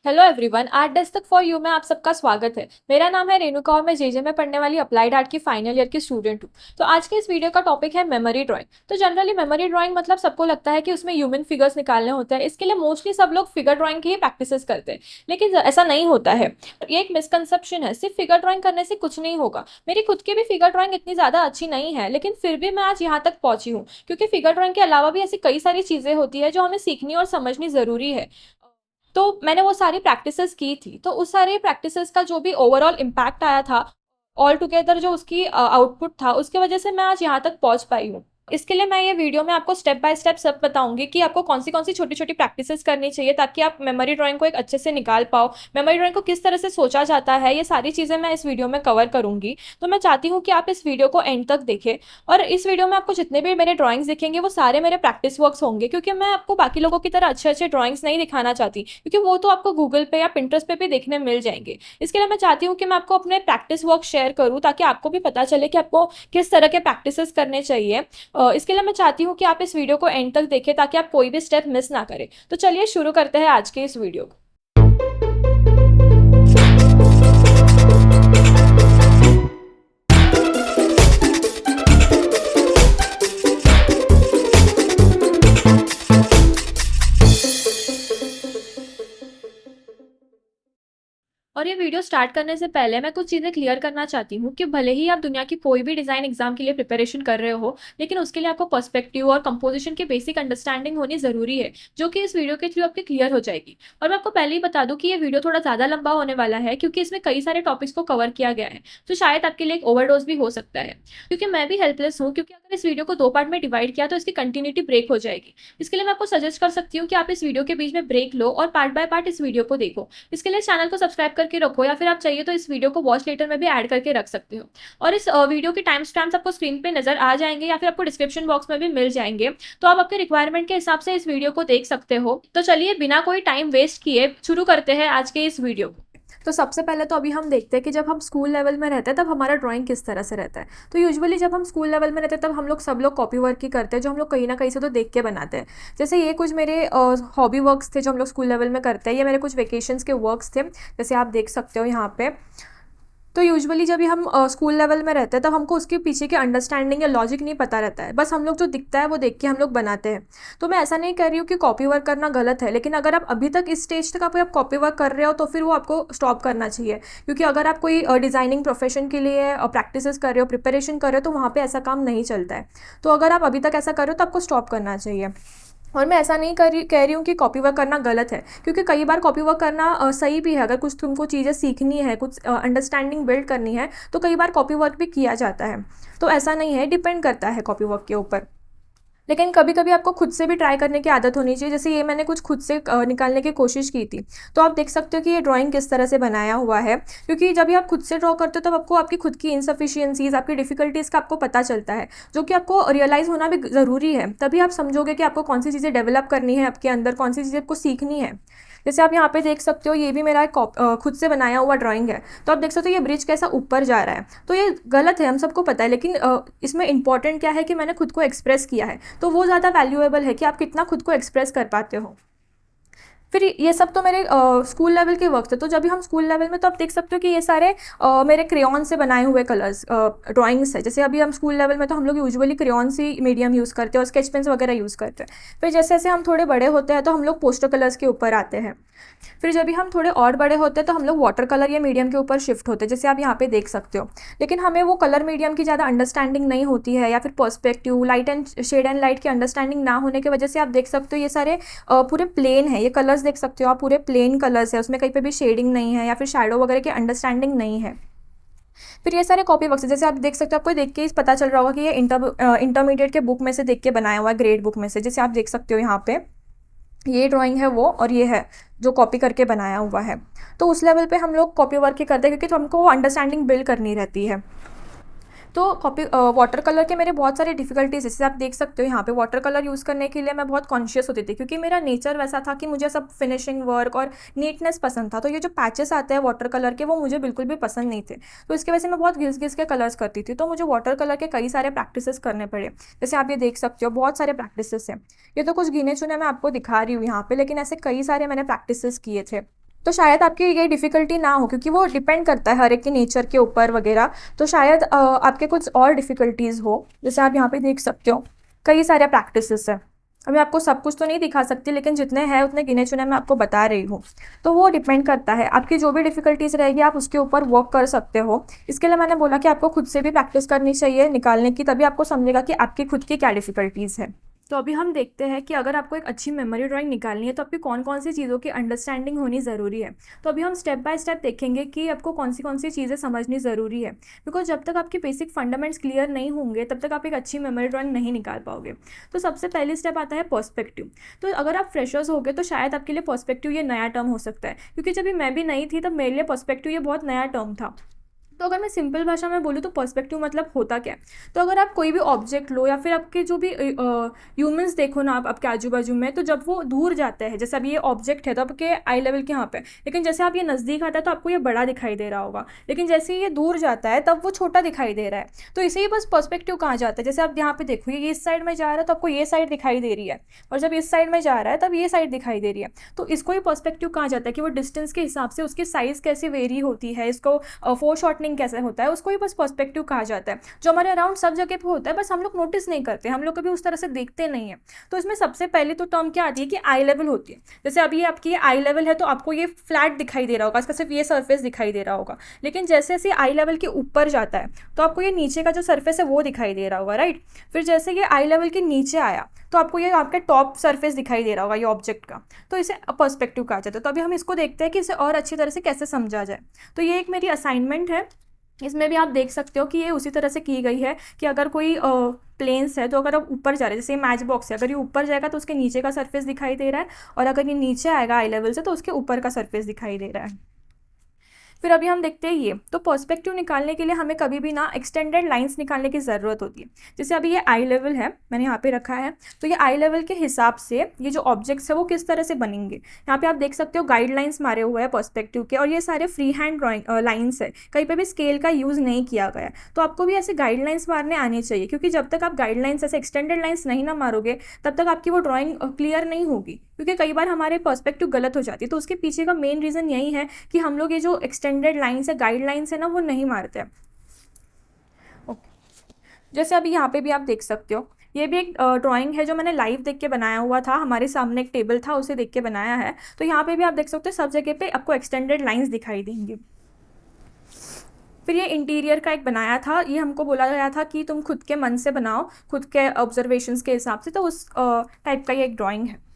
Hello everyone, art desk तक for you में आप सबका स्वागत है। मेरा नाम है रेणुका और मैं जेजे में पढ़ने वाली अप्लाइड आर्ट की फाइनल ईयर की स्टूडेंट हूँ। तो आज के इस वीडियो का टॉपिक है मेमोरी ड्राइंग। तो जनरली मेमोरी ड्राइंग मतलब सबको लगता है कि उसमें ह्यूमन फिगर्स निकालने होते हैं। इसके लिए मोस्टली सब लोग फिगर ड्राइंग की ही प्रैक्टिस करते हैं, लेकिन ऐसा नहीं होता है। ये एक मिसकंसेप्शन है। सिर्फ फिगर ड्राइंग करने से कुछ नहीं होगा। मेरी खुद की भी फिगर ड्राइंग इतनी ज़्यादा अच्छी नहीं है, लेकिन फिर भी मैं आज यहाँ तक पहुंची हूँ क्योंकि फिगर ड्राइंग के अलावा भी ऐसी कई सारी चीज़ें होती है जो हमें सीखनी और समझनी ज़रूरी है। तो मैंने वो सारी प्रैक्टिसेस की थी, तो उस सारी प्रैक्टिसेस का जो भी ओवरऑल इम्पैक्ट आया था, ऑल टुगेदर जो उसकी आउटपुट था, उसके वजह से मैं आज यहाँ तक पहुँच पाई हूँ। इसके लिए मैं ये वीडियो में आपको स्टेप बाय स्टेप सब बताऊंगी कि आपको कौन सी छोटी छोटी प्रैक्टिसेस करनी चाहिए ताकि आप मेमोरी ड्राइंग को एक अच्छे से निकाल पाओ। मेमोरी ड्राइंग को किस तरह से सोचा जाता है, ये सारी चीज़ें मैं इस वीडियो में कवर करूंगी। तो मैं चाहती हूँ कि आप इस वीडियो को एंड तक देखें। और इस वीडियो में आपको जितने भी मेरे ड्राइंग्स दिखेंगे वो सारे मेरे प्रैक्टिस वर्क्स होंगे, क्योंकि मैं आपको बाकी लोगों की तरह अच्छे अच्छे ड्राइंग्स नहीं दिखाना चाहती, क्योंकि वो तो आपको गूगल पे या पिंटरेस्ट पे भी देखने मिल जाएंगे। इसके लिए मैं चाहती हूँ कि मैं आपको अपने प्रैक्टिस वर्क शेयर करूँ ताकि आपको भी पता चले कि आपको किस तरह के प्रैक्टिसेस करने चाहिए। इसके लिए मैं चाहती हूँ कि आप इस वीडियो को एंड तक देखें ताकि आप कोई भी स्टेप मिस ना करें। तो चलिए शुरू करते हैं आज के इस वीडियो को। और ये वीडियो स्टार्ट करने से पहले मैं कुछ चीज़ें क्लियर करना चाहती हूँ कि भले ही आप दुनिया की कोई भी डिज़ाइन एग्जाम के लिए प्रिपरेशन कर रहे हो, लेकिन उसके लिए आपको पर्सपेक्टिव और कंपोजिशन की बेसिक अंडरस्टैंडिंग होनी ज़रूरी है, जो कि इस वीडियो के थ्रू आपकी क्लियर हो जाएगी। और मैं आपको पहले ही बता दूं कि ये वीडियो थोड़ा ज़्यादा लंबा होने वाला है, क्योंकि इसमें कई सारे टॉपिक्स को कवर किया गया है, तो शायद आपके लिए एक ओवरडोज भी हो सकता है। क्योंकि मैं भी हेल्पलेस हूँ, क्योंकि अगर इस वीडियो को दो पार्ट में डिवाइड किया तो इसकी कंटिन्यूटी ब्रेक हो जाएगी। इसके लिए मैं आपको सजेस्ट कर सकती हूँ कि आप इस वीडियो के बीच में ब्रेक लो और पार्ट बाय पार्ट इस वीडियो को देखो। इसके लिए चैनल को सब्सक्राइब करके रखो, या फिर आप चाहिए तो इस वीडियो को वॉच लेटर में भी ऐड करके रख सकते हो। और इस वीडियो के टाइम स्टैम्प्स आपको स्क्रीन पे नजर आ जाएंगे या फिर आपको डिस्क्रिप्शन बॉक्स में भी मिल जाएंगे, तो आप आपके रिक्वायरमेंट के हिसाब से इस वीडियो को देख सकते हो। तो चलिए बिना कोई टाइम वेस्ट किए शुरू करते हैं आज के इस वीडियो को। तो सबसे पहले तो अभी हम देखते हैं कि जब हम स्कूल लेवल में रहते हैं तब हमारा ड्राइंग किस तरह से रहता है। तो यूजुअली जब हम स्कूल लेवल में रहते हैं तब हम लोग सब लोग कॉपी वर्क ही करते हैं, जो हम लोग कहीं ना कहीं से तो देख के बनाते हैं। जैसे ये कुछ मेरे हॉबी वर्क्स थे जो हम लोग स्कूल लेवल में करते हैं। ये मेरे कुछ वेकेशंस के वर्क्स थे, जैसे आप देख सकते हो यहाँ पे। तो यूजुअली जब भी हम स्कूल लेवल में रहते हैं तब हमको उसके पीछे की अंडरस्टैंडिंग या लॉजिक नहीं पता रहता है, बस हम लोग जो दिखता है वो देख के हम लोग बनाते हैं। तो मैं ऐसा नहीं कह रही हूँ कि कॉपी वर्क करना गलत है, लेकिन अगर आप अभी तक इस स्टेज तक आप कॉपी वर्क कर रहे हो तो फिर वो आपको स्टॉप करना चाहिए। क्योंकि अगर आप कोई डिज़ाइनिंग प्रोफेशन के लिए प्रैक्टिस कर रहे हो, प्रिपरेशन कर रहे हो, तो वहाँ पर ऐसा काम नहीं चलता है। तो अगर आप अभी तक ऐसा कर रहे हो तो आपको स्टॉप करना चाहिए। और मैं ऐसा नहीं कह रही हूँ कि कॉपी वर्क करना गलत है, क्योंकि कई बार कॉपी वर्क करना सही भी है। अगर कुछ तुमको चीज़ें सीखनी है, कुछ अंडरस्टैंडिंग बिल्ड करनी है, तो कई बार कॉपी वर्क भी किया जाता है। तो ऐसा नहीं है, डिपेंड करता है कॉपी वर्क के ऊपर। लेकिन कभी कभी आपको खुद से भी ट्राई करने की आदत होनी चाहिए। जैसे ये मैंने कुछ खुद से निकालने की कोशिश की थी, तो आप देख सकते हो कि ये ड्राइंग किस तरह से बनाया हुआ है। क्योंकि जब भी आप खुद से ड्रॉ करते हो तब आपको आपकी खुद की इनसफिशियंसीज, आपकी डिफिकल्टीज़ का आपको पता चलता है, जो कि आपको रियलाइज़ होना भी ज़रूरी है। तभी आप समझोगे कि आपको कौन सी चीज़ें डेवलप करनी है आपके अंदर, कौन सी चीज़ें आपको सीखनी है। जैसे आप यहाँ पे देख सकते हो, ये भी मेरा एक खुद से बनाया हुआ ड्राइंग है। तो आप देख सकते हो ये ब्रिज कैसा ऊपर जा रहा है। तो ये गलत है, हम सबको पता है, लेकिन इसमें इंपॉर्टेंट क्या है कि मैंने खुद को एक्सप्रेस किया है। तो वो ज़्यादा वैल्यूएबल है कि आप कितना खुद को एक्सप्रेस कर पाते हो। फिर ये सब तो मेरे स्कूल लेवल के वर्क थे। तो जब भी हम स्कूल लेवल में, तो आप देख सकते हो कि ये सारे मेरे क्रेयॉन से बनाए हुए कलर्स ड्राइंग्स है। जैसे अभी हम स्कूल लेवल में तो हम लोग यूजुअली क्रेयॉन से मीडियम यूज़ करते हैं और स्केच पेन्स वगैरह यूज़ करते हैं। फिर जैसे जैसे हम थोड़े बड़े होते हैं तो हम लोग पोस्टर कलर्स के ऊपर आते हैं। फिर जब भी हम थोड़े और बड़े होते हैं तो हम लोग वाटर कलर या मीडियम के ऊपर शिफ्ट होते हैं, जैसे आप यहाँ पे देख सकते हो। लेकिन हमें वो कलर मीडियम की ज़्यादा अंडरस्टैंडिंग नहीं होती है, या फिर perspective, light and shade and light की अंडरस्टैंडिंग ना होने की वजह से आप देख सकते हो ये सारे पूरे प्लेन है। ये कलर्स देख सकते हो आप, पूरे प्लेन कलर्स है, उसमें कहीं पे भी शेडिंग नहीं है या फिर शैडो वगैरह की अंडरस्टैंडिंग नहीं है। फिर ये सारे कॉपी वर्क्स, जैसे आप देख सकते हो, आपको देख के पता चल रहा होगा कि ये इंटरमीडिएट के बुक में से देख के बनाया हुआ है, ग्रेड बुक में से। जैसे आप देख सकते हो यहाँ पे ये ड्राइंग है वो, और ये है जो कॉपी करके बनाया हुआ है। तो उस लेवल पे हम लोग कॉपी वर्क ही करते हैं, क्योंकि तो हमको वो अंडरस्टैंडिंग बिल्ड करनी रहती है। तो कॉपी वाटर कलर के मेरे बहुत सारे डिफिकल्टीज, जैसे आप देख सकते हो यहाँ पे, वाटर कलर यूज़ करने के लिए मैं बहुत कॉन्शियस होती थी, क्योंकि मेरा नेचर वैसा था कि मुझे सब फिनिशिंग वर्क और नीटनेस पसंद था। तो ये जो पैचेस आते हैं वाटर कलर के, वो मुझे बिल्कुल भी पसंद नहीं थे। तो इसकी वजह से मैं बहुत घिस घिस के कलर्स करती थी। तो मुझे वाटर कलर के कई सारे प्रैक्टिसेस करने पड़े। जैसे आप ये देख सकते हो, बहुत सारे प्रैक्टिसेस हैं। ये तो कुछ गिने चुने मैं आपको दिखा रही हूँ यहाँ पे, लेकिन ऐसे कई सारे मैंने प्रैक्टिसेस किए थे। तो शायद आपकी ये डिफ़िकल्टी ना हो, क्योंकि वो डिपेंड करता है हर एक के नेचर के ऊपर वगैरह। तो शायद आपके कुछ और डिफ़िकल्टीज़ हो। जैसे आप यहाँ पे देख सकते हो कई सारे प्रैक्टिसेस हैं। अब मैं आपको सब कुछ तो नहीं दिखा सकती, लेकिन जितने हैं उतने गिने चुने मैं आपको बता रही हूँ। तो वो डिपेंड करता है, आपकी जो भी डिफ़िकल्टीज़ रहेगी आप उसके ऊपर वर्क कर सकते हो। इसके लिए मैंने बोला कि आपको खुद से भी प्रैक्टिस करनी चाहिए निकालने की, तभी आपको समझेगा कि आपकी खुद की क्या डिफ़िकल्टीज़ है। तो अभी हम देखते हैं कि अगर आपको एक अच्छी मेमोरी ड्राइंग निकालनी है तो आपकी कौन कौन सी चीज़ों की अंडरस्टैंडिंग होनी ज़रूरी है। तो अभी हम स्टेप बाय स्टेप देखेंगे कि आपको कौन सी चीज़ें समझनी ज़रूरी है, बिकॉज जब तक आपके बेसिक फंडामेंट्स क्लियर नहीं होंगे तब तक आप एक अच्छी मेमोरी ड्राइंग नहीं निकाल पाओगे। तो सबसे पहली स्टेप आता है पर्सपेक्टिव। तो अगर आप फ्रेशर्स हो गए तो शायद आपके लिए पर्सपेक्टिव ये नया टर्म हो सकता है, क्योंकि जब मैं भी नई थी तब मेरे लिए पर्सपेक्टिव ये बहुत नया टर्म था। तो अगर मैं सिंपल भाषा में बोलूँ तो पर्सपेक्टिव मतलब होता क्या है। तो अगर आप कोई भी ऑब्जेक्ट लो या फिर आपके जो भी ह्यूमंस देखो ना आप आपके आजू बाजू में, तो जब वो दूर जाता है, जैसे अभी ये ऑब्जेक्ट है तो आपके आई लेवल के यहाँ पे, लेकिन जैसे आप ये नज़दीक आता है तो आपको ये बड़ा दिखाई दे रहा होगा, लेकिन जैसे ये दूर जाता है तब वो छोटा दिखाई दे रहा है। तो इसे ही बस पर्सपेक्टिव कहा जाता है। जैसे आप यहाँ पे देखो ये इस साइड में जा रहा है तो आपको ये साइड दिखाई दे रही है, और जब इस साइड में जा रहा है तब ये साइड दिखाई दे रही है। तो इसको ही पर्सपेक्टिव कहा जाता है कि वो डिस्टेंस के हिसाब से उसकी साइज़ कैसे वेरी होती है, इसको फोर शॉर्टनिंग कैसे होता है, उसको ही बस पर्सपेक्टिव कहा जाता है, जो हमारे अराउंड सब जगह पे होता है, बस हम लोग नोटिस नहीं करते, हम लोग कभी उस तरह से देखते नहीं है। तो इसमें सबसे पहले तो टर्म क्या आती है कि आई लेवल होती है। जैसे अभी आपकी आई लेवल है तो आपको ये फ्लैट दिखाई दे रहा होगा, इसका सिर्फ ये सर्फेस दिखाई दे रहा होगा, लेकिन जैसे जैसे आई लेवल के ऊपर जाता है तो आपको ये नीचे का जो सर्फेस है वो दिखाई दे रहा होगा, राइट। फिर जैसे ये आई लेवल के नीचे आया तो आपको ये आपका टॉप सरफेस दिखाई दे रहा होगा ये ऑब्जेक्ट का, तो इसे पर्सपेक्टिव कहा जाता है। तो अभी हम इसको देखते हैं कि इसे और अच्छी तरह से कैसे समझा जाए। तो ये एक मेरी असाइनमेंट है, इसमें भी आप देख सकते हो कि ये उसी तरह से की गई है कि अगर कोई प्लेन्स है तो अगर आप ऊपर जा रहे हैं, जैसे मैच बॉक्स है, अगर ये ऊपर जाएगा तो उसके नीचे का सरफेस दिखाई दे रहा है, और अगर ये नीचे आएगा आई लेवल से तो उसके ऊपर का सरफेस दिखाई दे रहा है। फिर अभी हम देखते हैं ये, तो पर्सपेक्टिव निकालने के लिए हमें कभी भी ना एक्सटेंडेड लाइंस निकालने की ज़रूरत होती है। जैसे अभी ये आई लेवल है, मैंने यहाँ पे रखा है, तो ये आई लेवल के हिसाब से ये जो ऑब्जेक्ट्स है वो किस तरह से बनेंगे, यहाँ पे आप देख सकते हो गाइडलाइंस मारे हुए हैं पर्सपेक्टिव के, और ये सारे फ्री हैंड ड्राइंग लाइन्स है, कहीं पर भी स्केल का यूज़ नहीं किया गया है। तो आपको भी ऐसे गाइडलाइंस मारने आने चाहिए, क्योंकि जब तक आप गाइडलाइंस ऐसे एक्सटेंडेड लाइन्स नहीं ना मारोगे तब तक आपकी वो ड्राइंग क्लियर नहीं होगी, क्योंकि कई बार हमारे पर्सपेक्टिव गलत हो जाती है। तो उसके पीछे का मेन रीज़न यही है कि हम लोग ये जो एक्सटेंडेड लाइन्स है, गाइडलाइंस है ना, वो नहीं मारते हैं। ओके, जैसे अभी यहाँ पे भी आप देख सकते हो, ये भी एक ड्राइंग है जो मैंने लाइव देख के बनाया हुआ था, हमारे सामने एक टेबल था उसे देख के बनाया है। तो यहाँ पे भी आप देख सकते हो सब जगह पे आपको एक्सटेंडेड लाइन्स दिखाई देंगी। फिर ये इंटीरियर का एक बनाया था, ये हमको बोला गया था कि तुम खुद के मन से बनाओ, खुद के ऑब्जर्वेशंस के हिसाब से, तो उस टाइप का ये एक ड्राइंग है।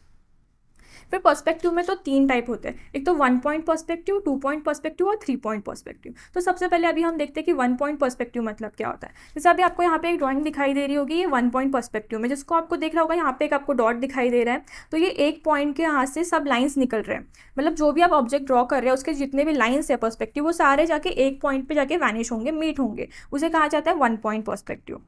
फिर पर्सपेक्टिव में तो 3 टाइप होते हैं, एक तो 1 पॉइंट पर्सपेक्टिव, 2 पॉइंट पर्सपेक्टिव और 3 पॉइंट पर्सपेक्टिव। तो सबसे पहले अभी हम देखते हैं कि 1 पॉइंट पर्सपेक्टिव मतलब क्या होता है। जैसे अभी आपको यहाँ पे एक ड्राइंग दिखाई दे रही होगी, ये 1 पॉइंट पर्सपेक्टिव में, जिसको आपको देख रहा होगा यहाँ पे एक आपको डॉट दिखाई दे रहा है, तो ये एक पॉइंट के यहाँ से सब लाइन्स निकल रहे हैं, मतलब जो भी आप ऑब्जेक्ट ड्रॉ कर रहे हैं उसके जितने भी लाइन्स है पर्सपेक्टिव, वो सारे जाके एक पॉइंट पे जाके वैनिश होंगे, मीट होंगे, उसे कहा जाता है 1 पॉइंट पर्सपेक्टिव।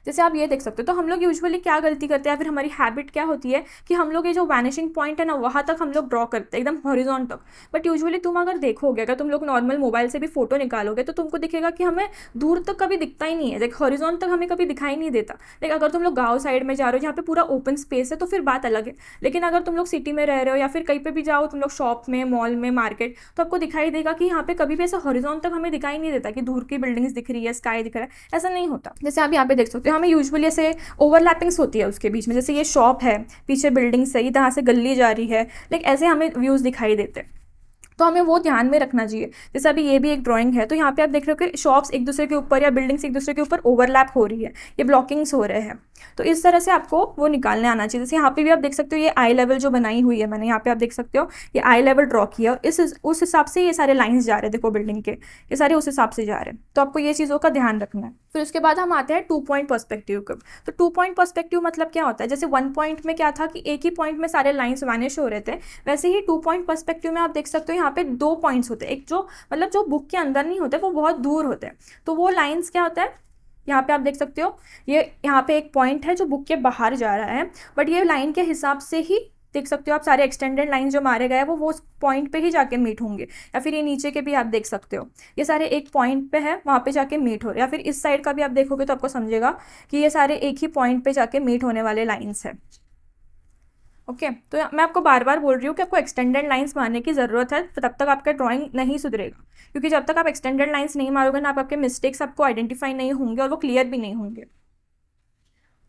जैसे आप ये देख सकते हो, तो हम लोग यूजुअली क्या गलती करते हैं, या फिर हमारी हैबिट क्या होती है कि हम लोग ये जो वैनिशिंग पॉइंट है ना वहाँ तक हम लोग ड्रॉ करते हैं एकदम हॉरिजॉन तक। बट यूजुअली तुम अगर देखोगे, अगर तुम लोग नॉर्मल मोबाइल से भी फोटो निकालोगे तो तुमको दिखेगा कि हमें दूर तक कभी दिखता ही नहीं है, लाइक हॉरिजॉन तक हमें कभी दिखाई नहीं देता। लाइक अगर तुम लोग गाँव साइड में जा रहे हो जहाँ पे पूरा ओपन स्पेस है तो फिर बात अलग है, लेकिन अगर तुम लोग सिटी में रह रहे हो या फिर कहीं पर भी जाओ तुम लोग शॉप में, मॉल में, मार्केट, तो आपको दिखाई देगा कि यहाँ पे कभी भी ऐसा हॉरिजॉन तक हमें दिखाई नहीं देता कि दूर की बिल्डिंग्स दिख रही है, स्काई दिख रहा है, ऐसा नहीं होता। जैसे आप यहाँ पे देख सकते हो, हमें यूजुअली ऐसे ओवरलैपिंग्स होती है उसके बीच में, जैसे ये शॉप है, पीछे बिल्डिंग्स है, यहाँ से गली जा रही है, लाइक ऐसे हमें व्यूज़ दिखाई देते हैं, तो हमें वो ध्यान में रखना चाहिए। जैसे अभी ये भी एक ड्राइंग है, तो यहाँ पे आप देख रहे हो कि शॉप्स एक दूसरे के ऊपर या बिल्डिंग्स एक दूसरे के ऊपर ओवरलैप हो रही है, ये ब्लॉकिंग्स हो रहे हैं, तो इस तरह से आपको वो निकालने आना चाहिए। जैसे यहाँ पे भी आप देख सकते हो ये आई लेवल जो बनाई हुई है मैंने, यहाँ पे आप देख सकते हो ये आई लेवल ड्रॉ किया, उस हिसाब से ये सारे लाइन्स जा रहे हैं, देखो बिल्डिंग के ये सारे उस हिसाब से जा रहे हैं, तो आपको ये चीज़ों का ध्यान रखना है। फिर उसके बाद हम आते हैं 2 पॉइंट पर्सपेक्टिव को। तो 2 पॉइंट पर्सपेक्टिव मतलब क्या होता है, जैसे 1 पॉइंट में क्या था कि एक ही पॉइंट में सारे लाइन्स वैनिश हो रहे थे, वैसे ही 2 पॉइंट पर्सपेक्टिव में आप देख सकते हो यहाँ पे 2 पॉइंट्स होते हैं, एक जो मतलब जो बुक के अंदर नहीं होते, वो बहुत दूर होते हैं। तो वो लाइन्स क्या होता है, यहाँ पे आप देख सकते हो ये यहाँ पे एक पॉइंट है जो बुक के बाहर जा रहा है, बट ये लाइन के हिसाब से ही देख सकते हो आप, सारे एक्सटेंडेड लाइन जो मारे गए हैं वो उस पॉइंट पे ही जाके मीट होंगे। या फिर ये नीचे के भी आप देख सकते हो, ये सारे एक पॉइंट पे है, वहाँ पे जाके मीट हो रहे हैं। या फिर इस साइड का भी आप देखोगे तो आपको समझेगा कि ये सारे एक ही पॉइंट पे जाके मीट होने वाले लाइन्स है। ओके, तो मैं आपको बार बार बोल रही हूँ कि आपको एक्सटेंडेड लाइंस मारने की ज़रूरत है, तब तक आपका ड्राइंग नहीं सुधरेगा, क्योंकि जब तक आप एक्सटेंडेड लाइंस नहीं मारोगे ना, आपके मिस्टेक्स आपको आइडेंटिफाई नहीं होंगे और वो क्लियर भी नहीं होंगे।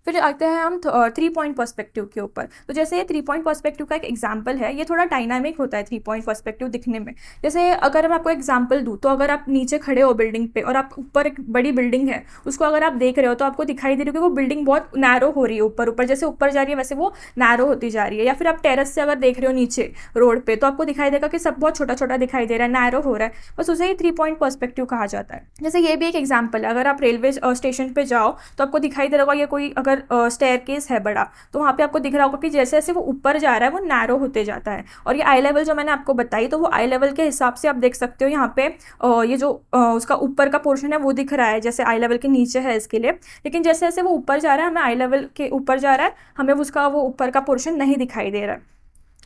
फिर आते हैं हम 3 पॉइंट पर्सपेक्टिव के ऊपर। तो जैसे ये 3 पॉइंट पर्सपेक्टिव का एक एग्जाम्पल है, ये थोड़ा डायनामिक होता है 3 पॉइंट पर्सपेक्टिव दिखने में। जैसे अगर मैं आपको एग्जाम्पल दूँ, तो अगर आप नीचे खड़े हो बिल्डिंग पे और आप ऊपर एक बड़ी बिल्डिंग है, उसको अगर आप देख रहे हो तो आपको दिखाई दे रही है कि वो बिल्डिंग बहुत नैरो हो रही है, ऊपर ऊपर जैसे ऊपर जा रही है वैसे वो नैरो होती जा रही है। या फिर आप टेरेस से अगर देख रहे हो नीचे रोड पे, तो आपको दिखाई देगा कि सब बहुत छोटा छोटा दिखाई दे रहा है, नैरो हो रहा है, बस उसे ही 3 पॉइंट पर्सपेक्टिव कहा जाता है। जैसे ये भी एक एग्जाम्पल है, अगर आप रेलवे स्टेशन पे जाओ तो आपको दिखाई दे रहा होगा, ये कोई अगर स्टेयर है बड़ा, तो वहाँ पे आपको दिख रहा होगा कि जैसे जैसे वो ऊपर जा रहा है वो नैरो होते जाता है। और ये आई लेवल जो मैंने आपको बताई, तो वो आई लेवल के हिसाब से आप देख सकते हो यहाँ पे ये जो उसका ऊपर का पोर्शन है वो दिख रहा है जैसे आई लेवल के नीचे है इसके लिए। लेकिन जैसे जैसे वो ऊपर जा रहा है, हमें आई लेवल के ऊपर जा रहा है, हमें उसका वो ऊपर का पोर्शन नहीं दिखाई दे रहा है।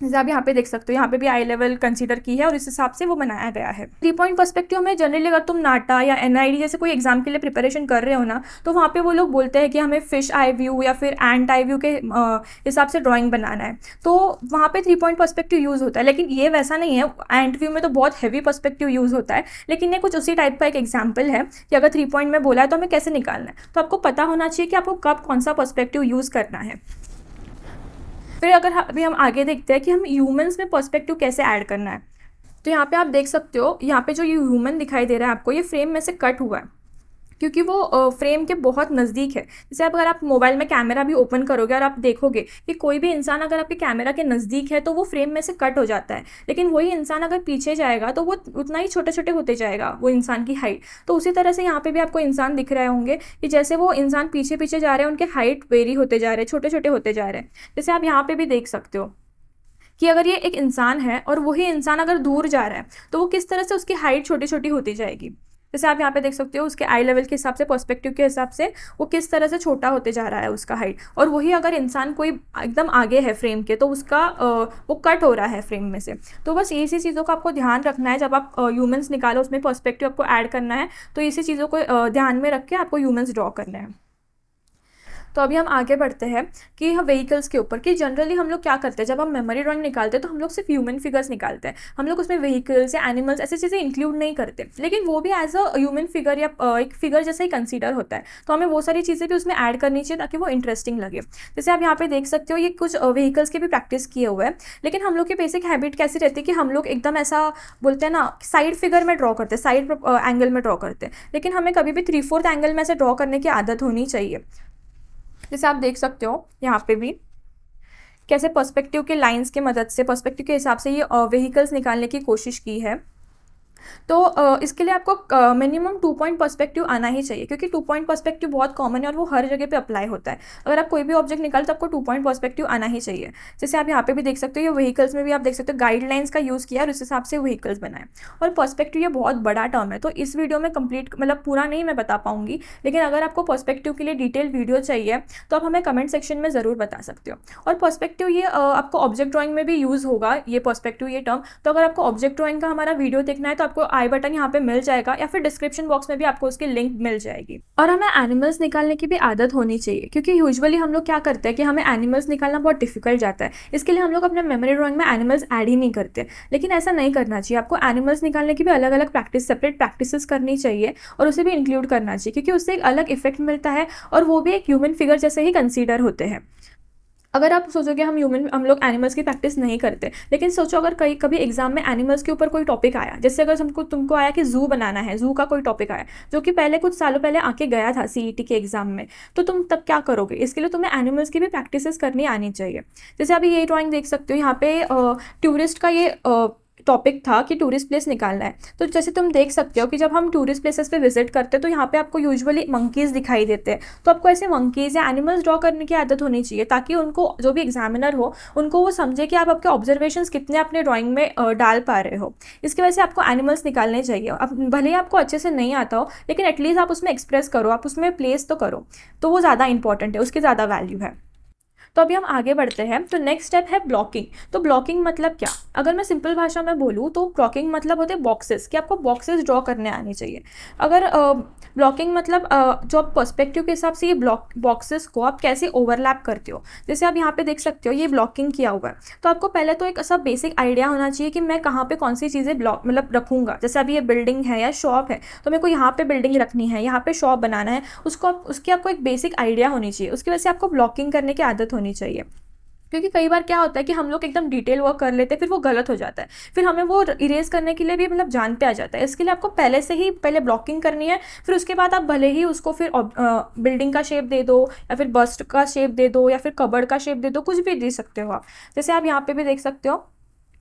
जैसे आप यहाँ पे देख सकते हो, यहाँ पे भी आई लेवल कंसीडर की है और इस हिसाब से वो बनाया गया है। 3 पॉइंट पर्सपेक्टिव में जनरली अगर तुम नाटा या एनआईडी जैसे कोई एग्जाम के लिए प्रिपरेशन कर रहे हो ना, तो वहाँ पे वो लोग बोलते हैं कि हमें फिश आई व्यू या फिर एंट आई व्यू के हिसाब से ड्राइंग बनाना है, तो वहाँ पे 3 पॉइंट पर्सपेक्टिव यूज़ होता है। लेकिन ये वैसा नहीं है, एंट व्यू में तो बहुत हैवी पर्सपेक्टिव यूज़ होता है, लेकिन ये कुछ उसी टाइप का एक एग्जाम्पल है कि अगर 3 पॉइंट में बोला है तो हमें कैसे निकालना है। तो आपको पता होना चाहिए कि आपको कब कौन सा पर्सपेक्टिव यूज़ करना है। फिर अगर अभी हम आगे देखते हैं कि हम ह्यूमंस में पर्सपेक्टिव कैसे ऐड करना है, तो यहाँ पे आप देख सकते हो, यहाँ पे जो ये ह्यूमन दिखाई दे रहा है आपको, ये फ्रेम में से कट हुआ है क्योंकि वो फ्रेम के बहुत नज़दीक है। जैसे अगर आप मोबाइल में कैमरा भी ओपन करोगे और आप देखोगे कि कोई भी इंसान अगर आपके कैमरा के नज़दीक है तो वो फ्रेम में से कट हो जाता है, लेकिन वही इंसान अगर पीछे जाएगा तो वो उतना ही छोटे छोटे होते जाएगा, वो इंसान की हाइट। तो उसी तरह से यहाँ पे भी आपको इंसान दिख रहे होंगे कि जैसे वो इंसान पीछे पीछे जा रहे हैं, उनके हाइट वेरी होते जा रहे हैं, छोटे छोटे होते जा रहे हैं। जैसे आप यहाँ पे भी देख सकते हो कि अगर ये एक इंसान है और वही इंसान अगर दूर जा रहा है तो वो किस तरह से उसकी हाइट छोटी छोटी होती जाएगी। जैसे आप यहाँ पे देख सकते हो, उसके आई लेवल के हिसाब से, पर्सपेक्टिव के हिसाब से वो किस तरह से छोटा होते जा रहा है उसका हाइट। और वही अगर इंसान कोई एकदम आगे है फ्रेम के, तो उसका वो कट हो रहा है फ्रेम में से। तो बस इसी चीज़ों का आपको ध्यान रखना है जब आप ह्यूमंस निकालो, उसमें पर्सपेक्टिव आपको ऐड करना है, तो इसी चीज़ों को ध्यान में रख के आपको ह्यूमंस ड्रॉ करना है। तो अभी हम आगे बढ़ते हैं कि हम व्हीकल्स के ऊपर, कि जनरली हम लोग क्या करते हैं जब हम मेमोरी ड्राइंग निकालते हैं तो हम लोग सिर्फ ह्यूमन फिगर्स निकालते हैं, हम लोग उसमें व्हीकल्स या एनिमल्स ऐसी चीज़ें इंक्लूड नहीं करते। लेकिन वो भी एज अ ह्यूमन फिगर या एक फिगर जैसा ही कंसीडर होता है, तो हमें वो सारी चीज़ें भी उसमें ऐड करनी चाहिए ताकि वो इंटरेस्टिंग लगे। जैसे आप यहाँ पे देख सकते हो, ये कुछ व्हीकल्स की भी प्रैक्टिस किए हुए हैं, लेकिन हम लोग की बेसिक हैबिट कैसी रहती है कि हम लोग एकदम ऐसा बोलते हैं ना, साइड फिगर में ड्रॉ करते हैं, साइड एंगल में ड्रॉ करते हैं, लेकिन हमें कभी भी 3/4 एंगल में से ड्रॉ करने की आदत होनी चाहिए। जैसे आप देख सकते हो यहाँ पे भी कैसे पर्सपेक्टिव के लाइंस की मदद से, पर्सपेक्टिव के हिसाब से ये व्हीकल्स निकालने की कोशिश की है। तो इसके लिए आपको मिनिमम 2 पॉइंट पर्सपेक्टिव आना ही चाहिए, क्योंकि 2 पॉइंट पर्सपेक्टिव बहुत कॉमन है और वो हर जगह पे अप्लाई होता है। अगर आप कोई भी ऑब्जेक्ट निकाले तो आपको 2 पॉइंट पर्सपेक्टिव आना ही चाहिए। जैसे आप यहाँ पे भी देख सकते हो, ये व्हीकल्स में भी आप देख सकते हो गाइडलाइंस का यूज़ किया और उस हिसाब से व्हीकल्स बनाए। और पर्सपेक्टिव ये बहुत बड़ा टर्म है, तो इस वीडियो में कंप्लीट मतलब पूरा नहीं मैं बता पाऊंगी, लेकिन अगर आपको पर्सपेक्टिव के लिए डिटेल वीडियो चाहिए तो आप हमें कमेंट सेक्शन में ज़रूर बता सकते हो। और पर्सपेक्टिव ये आपको ऑब्जेक्ट ड्राइंग में भी यूज़ होगा, ये पर्सपेक्टिव ये टर्म। तो अगर आपको ऑब्जेक्ट ड्राइंग का हमारा वीडियो देखना है तो आपको आई बटन यहाँ पे मिल जाएगा, या फिर डिस्क्रिप्शन बॉक्स में भी आपको उसकी लिंक मिल जाएगी। और हमें एनिमल्स निकालने की भी आदत होनी चाहिए, क्योंकि यूजुअली हम लोग क्या करते हैं कि हमें एनिमल्स निकालना बहुत डिफिकल्ट जाता है, इसके लिए हम लोग अपने मेमोरी ड्राइंग में एनिमल्स ऐड ही नहीं करते। लेकिन ऐसा नहीं करना चाहिए, आपको एनिमल्स निकालने की भी अलग अलग प्रैक्टिस, सेपरेट प्रैक्टिसेस करनी चाहिए और उसे भी इंक्लूड करना चाहिए, क्योंकि उससे एक अलग इफेक्ट मिलता है और वो भी एक ह्यूमन फिगर जैसे ही कंसीडर होते हैं। अगर आप सोचोगे हम लोग एनिमल्स की प्रैक्टिस नहीं करते, लेकिन सोचो अगर कभी एग्जाम में एनिमल्स के ऊपर कोई टॉपिक आया, जैसे अगर तुमको आया कि जू बनाना है, जू का कोई टॉपिक आया जो कि पहले कुछ सालों पहले आके गया था सीईटी के एग्जाम में, तो तुम तब क्या करोगे? इसके लिए तुम्हें एनिमल्स की भी प्रैक्टिसेस करनी आनी चाहिए। जैसे अभी ये ड्राइंग देख सकते हो, यहाँ पे टूरिस्ट का ये टॉपिक था कि टूरिस्ट प्लेस निकालना है। तो जैसे तुम देख सकते हो कि जब हम टूरिस्ट प्लेसेस पे विजिट करते हैं तो यहाँ पे आपको यूजुअली मंकीज़ दिखाई देते हैं, तो आपको ऐसे मंकीज़ या एनिमल्स ड्रॉ करने की आदत होनी चाहिए, ताकि उनको जो भी एग्जामिनर हो उनको वो समझे कि आप आपके ऑब्जर्वेशंस कितने अपने ड्राइंग में डाल पा रहे हो। इसकी वजह से आपको एनिमल्स निकालने चाहिए। अब भले ही आपको अच्छे से नहीं आता हो, लेकिन एटलीस्ट आप उसमें एक्सप्रेस करो, आप उसमें प्लेस तो करो, तो वो ज़्यादा इंपॉर्टेंट है, उसकी ज़्यादा वैल्यू है। तो अभी हम आगे बढ़ते हैं। तो नेक्स्ट स्टेप है ब्लॉकिंग। तो ब्लॉकिंग मतलब क्या? अगर मैं सिंपल भाषा में बोलूँ तो ब्लॉकिंग मतलब होते हैं बॉक्सेस, कि आपको बॉक्सेस ड्रॉ करने आने चाहिए। अगर ब्लॉकिंग मतलब जो आप पर्सपेक्टिव के हिसाब से ये बॉक्सेस को आप कैसे ओवरलैप करते हो। जैसे आप यहाँ पे देख सकते हो ये ब्लॉकिंग किया हुआ है, तो आपको पहले तो एक ऐसा बेसिक आइडिया होना चाहिए कि मैं कहाँ पे कौन सी चीज़ें ब्लॉक मतलब रखूँगा। जैसे अभी ये बिल्डिंग है या शॉप है, तो मेरे को यहाँ पे बिल्डिंग रखनी है, यहाँ पे शॉप बनाना है, उसकी आपको एक बेसिक आइडिया होनी चाहिए। उसकी वजह से आपको ब्लॉकिंग करने की आदत होनी चाहिए। क्योंकि कई बार क्या होता है कि हम लोग एकदम डिटेल वर्क कर लेते हैं, फिर वो गलत हो जाता है, फिर हमें वो इरेज करने के लिए भी मतलब जान पे आ जाता है। इसके लिए आपको पहले से ही पहले ब्लॉकिंग करनी है, फिर उसके बाद आप भले ही उसको फिर बिल्डिंग का शेप दे दो या फिर बस्ट का शेप दे दो या फिर कबर्ड का शेप दे दो, कुछ भी दे सकते हो आप। जैसे आप यहाँ पे भी देख सकते हो,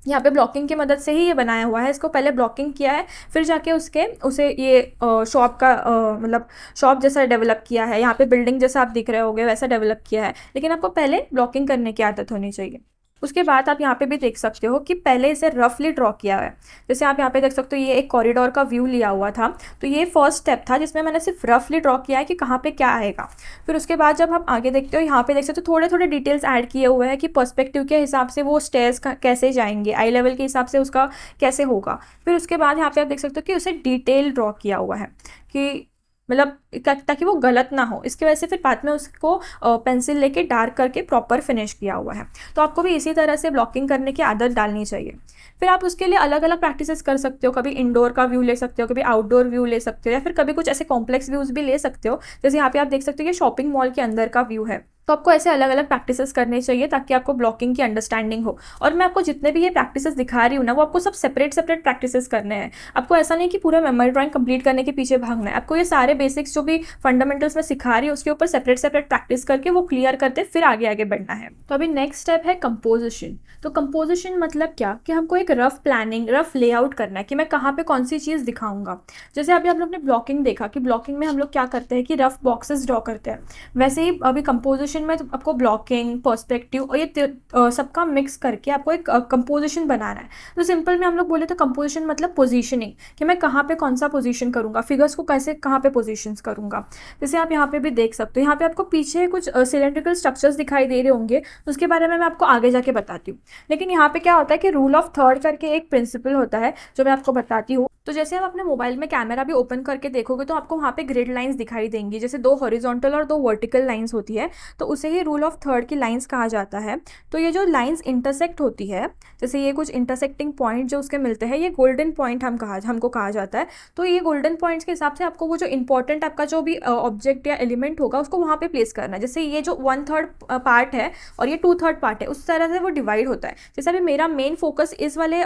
यहाँ पे ब्लॉकिंग की मदद से ही ये बनाया हुआ है। इसको पहले ब्लॉकिंग किया है, फिर जाके उसे ये शॉप का मतलब शॉप जैसा डेवलप किया है। यहाँ पे बिल्डिंग जैसा आप दिख रहे होगे वैसा डेवलप किया है, लेकिन आपको पहले ब्लॉकिंग करने की आदत होनी चाहिए। उसके बाद आप यहाँ पे भी देख सकते हो कि पहले इसे रफली ड्रॉ किया है। जैसे आप यहाँ पे देख सकते हो ये एक कॉरिडोर का व्यू लिया हुआ था, तो ये फर्स्ट स्टेप था जिसमें मैंने सिर्फ रफली ड्रॉ किया है कि कहाँ पे क्या आएगा। फिर उसके बाद जब हम आगे देखते हो, यहाँ पे देख सकते हो थोड़े थोड़े डिटेल्स ऐड किए हुए हैं कि पर्सपेक्टिव के हिसाब से वो स्टेयर्स कैसे जाएंगे, आई लेवल के हिसाब से उसका कैसे होगा। फिर उसके बाद यहाँ पे आप देख सकते हो कि उसे डिटेल ड्रॉ किया हुआ है कि मतलब ताकि वो गलत ना हो। इसकी वजह से फिर बाद में उसको पेंसिल लेके डार्क करके प्रॉपर फिनिश किया हुआ है। तो आपको भी इसी तरह से ब्लॉकिंग करने की आदत डालनी चाहिए। फिर आप उसके लिए अलग अलग प्रैक्टिसेस कर सकते हो। कभी इंडोर का व्यू ले सकते हो, कभी आउटडोर व्यू ले सकते हो, या फिर कभी कुछ ऐसे कॉम्प्लेक्स व्यूज़ भी ले सकते हो। जैसे यहाँ पे आप देख सकते हो ये शॉपिंग मॉल के अंदर का व्यू है। तो आपको ऐसे अलग अलग प्रैक्टिसेस करने चाहिए ताकि आपको ब्लॉकिंग की अंडरस्टैंडिंग हो। और मैं आपको जितने भी ये प्रैक्टिसेस दिखा रही हूँ ना, वो आपको सब सेपरेट सेपरेट प्रैक्टिसेस करने हैं। आपको ऐसा नहीं कि पूरा मेमोरी ड्राइंग कंप्लीट करने के पीछे भागना है। आपको ये सारे बेसिक्स जो भी फंडामेंटल्स में सिखा रही हूँ उसके ऊपर सेपरेट सेपरेट प्रैक्टिस करके वो क्लियर करते फिर आगे आगे बढ़ना है। तो अभी नेक्स्ट स्टेप है कंपोजिशन। तो कंपोजिशन मतलब क्या कि हमको एक रफ प्लानिंग, रफ लेआउट करना है कि मैं कहाँ पे कौन सी चीज़ दिखाऊंगा। जैसे अभी हम लोग ने ब्लॉकिंग देखा कि ब्लॉकिंग में हम लोग क्या करते हैं कि रफ बॉक्सेस ड्रॉ करते हैं, वैसे ही अभी कंपोजिशन में तो आपको ब्लॉकिंग, पर्सपेक्टिव और ये सबका मिक्स करके आपको एक कंपोजिशन बनाना है। तो सिंपल में हम लोग बोले तो कंपोजिशन मतलब पोजीशनिंग, कि मैं कहाँ पे कौन सा पोजीशन करूँगा, फिगर्स को कैसे कहाँ पे पोजीशंस करूँगा। जैसे आप यहाँ पे भी देख सकते हो, यहाँ पे आपको पीछे कुछ सिलेंड्रिकल स्ट्रक्चर्स दिखाई दे रहे होंगे, उसके बारे में मैं आपको आगे जाके बताती हूँ। लेकिन यहाँ पे क्या होता है कि रूल ऑफ थर्ड करके एक प्रिंसिपल होता है जो मैं आपको बताती हूँ। तो जैसे आप अपने मोबाइल में कैमरा भी ओपन करके देखोगे तो आपको वहाँ पे ग्रिड लाइंस दिखाई देंगी, जैसे 2 हॉरिजॉन्टल और 2 वर्टिकल लाइंस होती है, तो उसे ही रूल ऑफ थर्ड की लाइंस कहा जाता है। तो ये जो लाइंस इंटरसेक्ट होती है, जैसे ये कुछ इंटरसेक्टिंग पॉइंट जो उसके मिलते हैं, ये गोल्डन पॉइंट हमको कहा जाता है। तो ये गोल्डन पॉइंट्स के हिसाब से आपको वो जो इंपॉर्टेंट आपका जो भी ऑब्जेक्ट या एलिमेंट होगा उसको वहाँ पे प्लेस करना है। जैसे ये जो 1/3 पार्ट है और ये 2/3 पार्ट है, उस तरह से वो डिवाइड होता है। जैसे अभी मेरा मेन फोकस इस वाले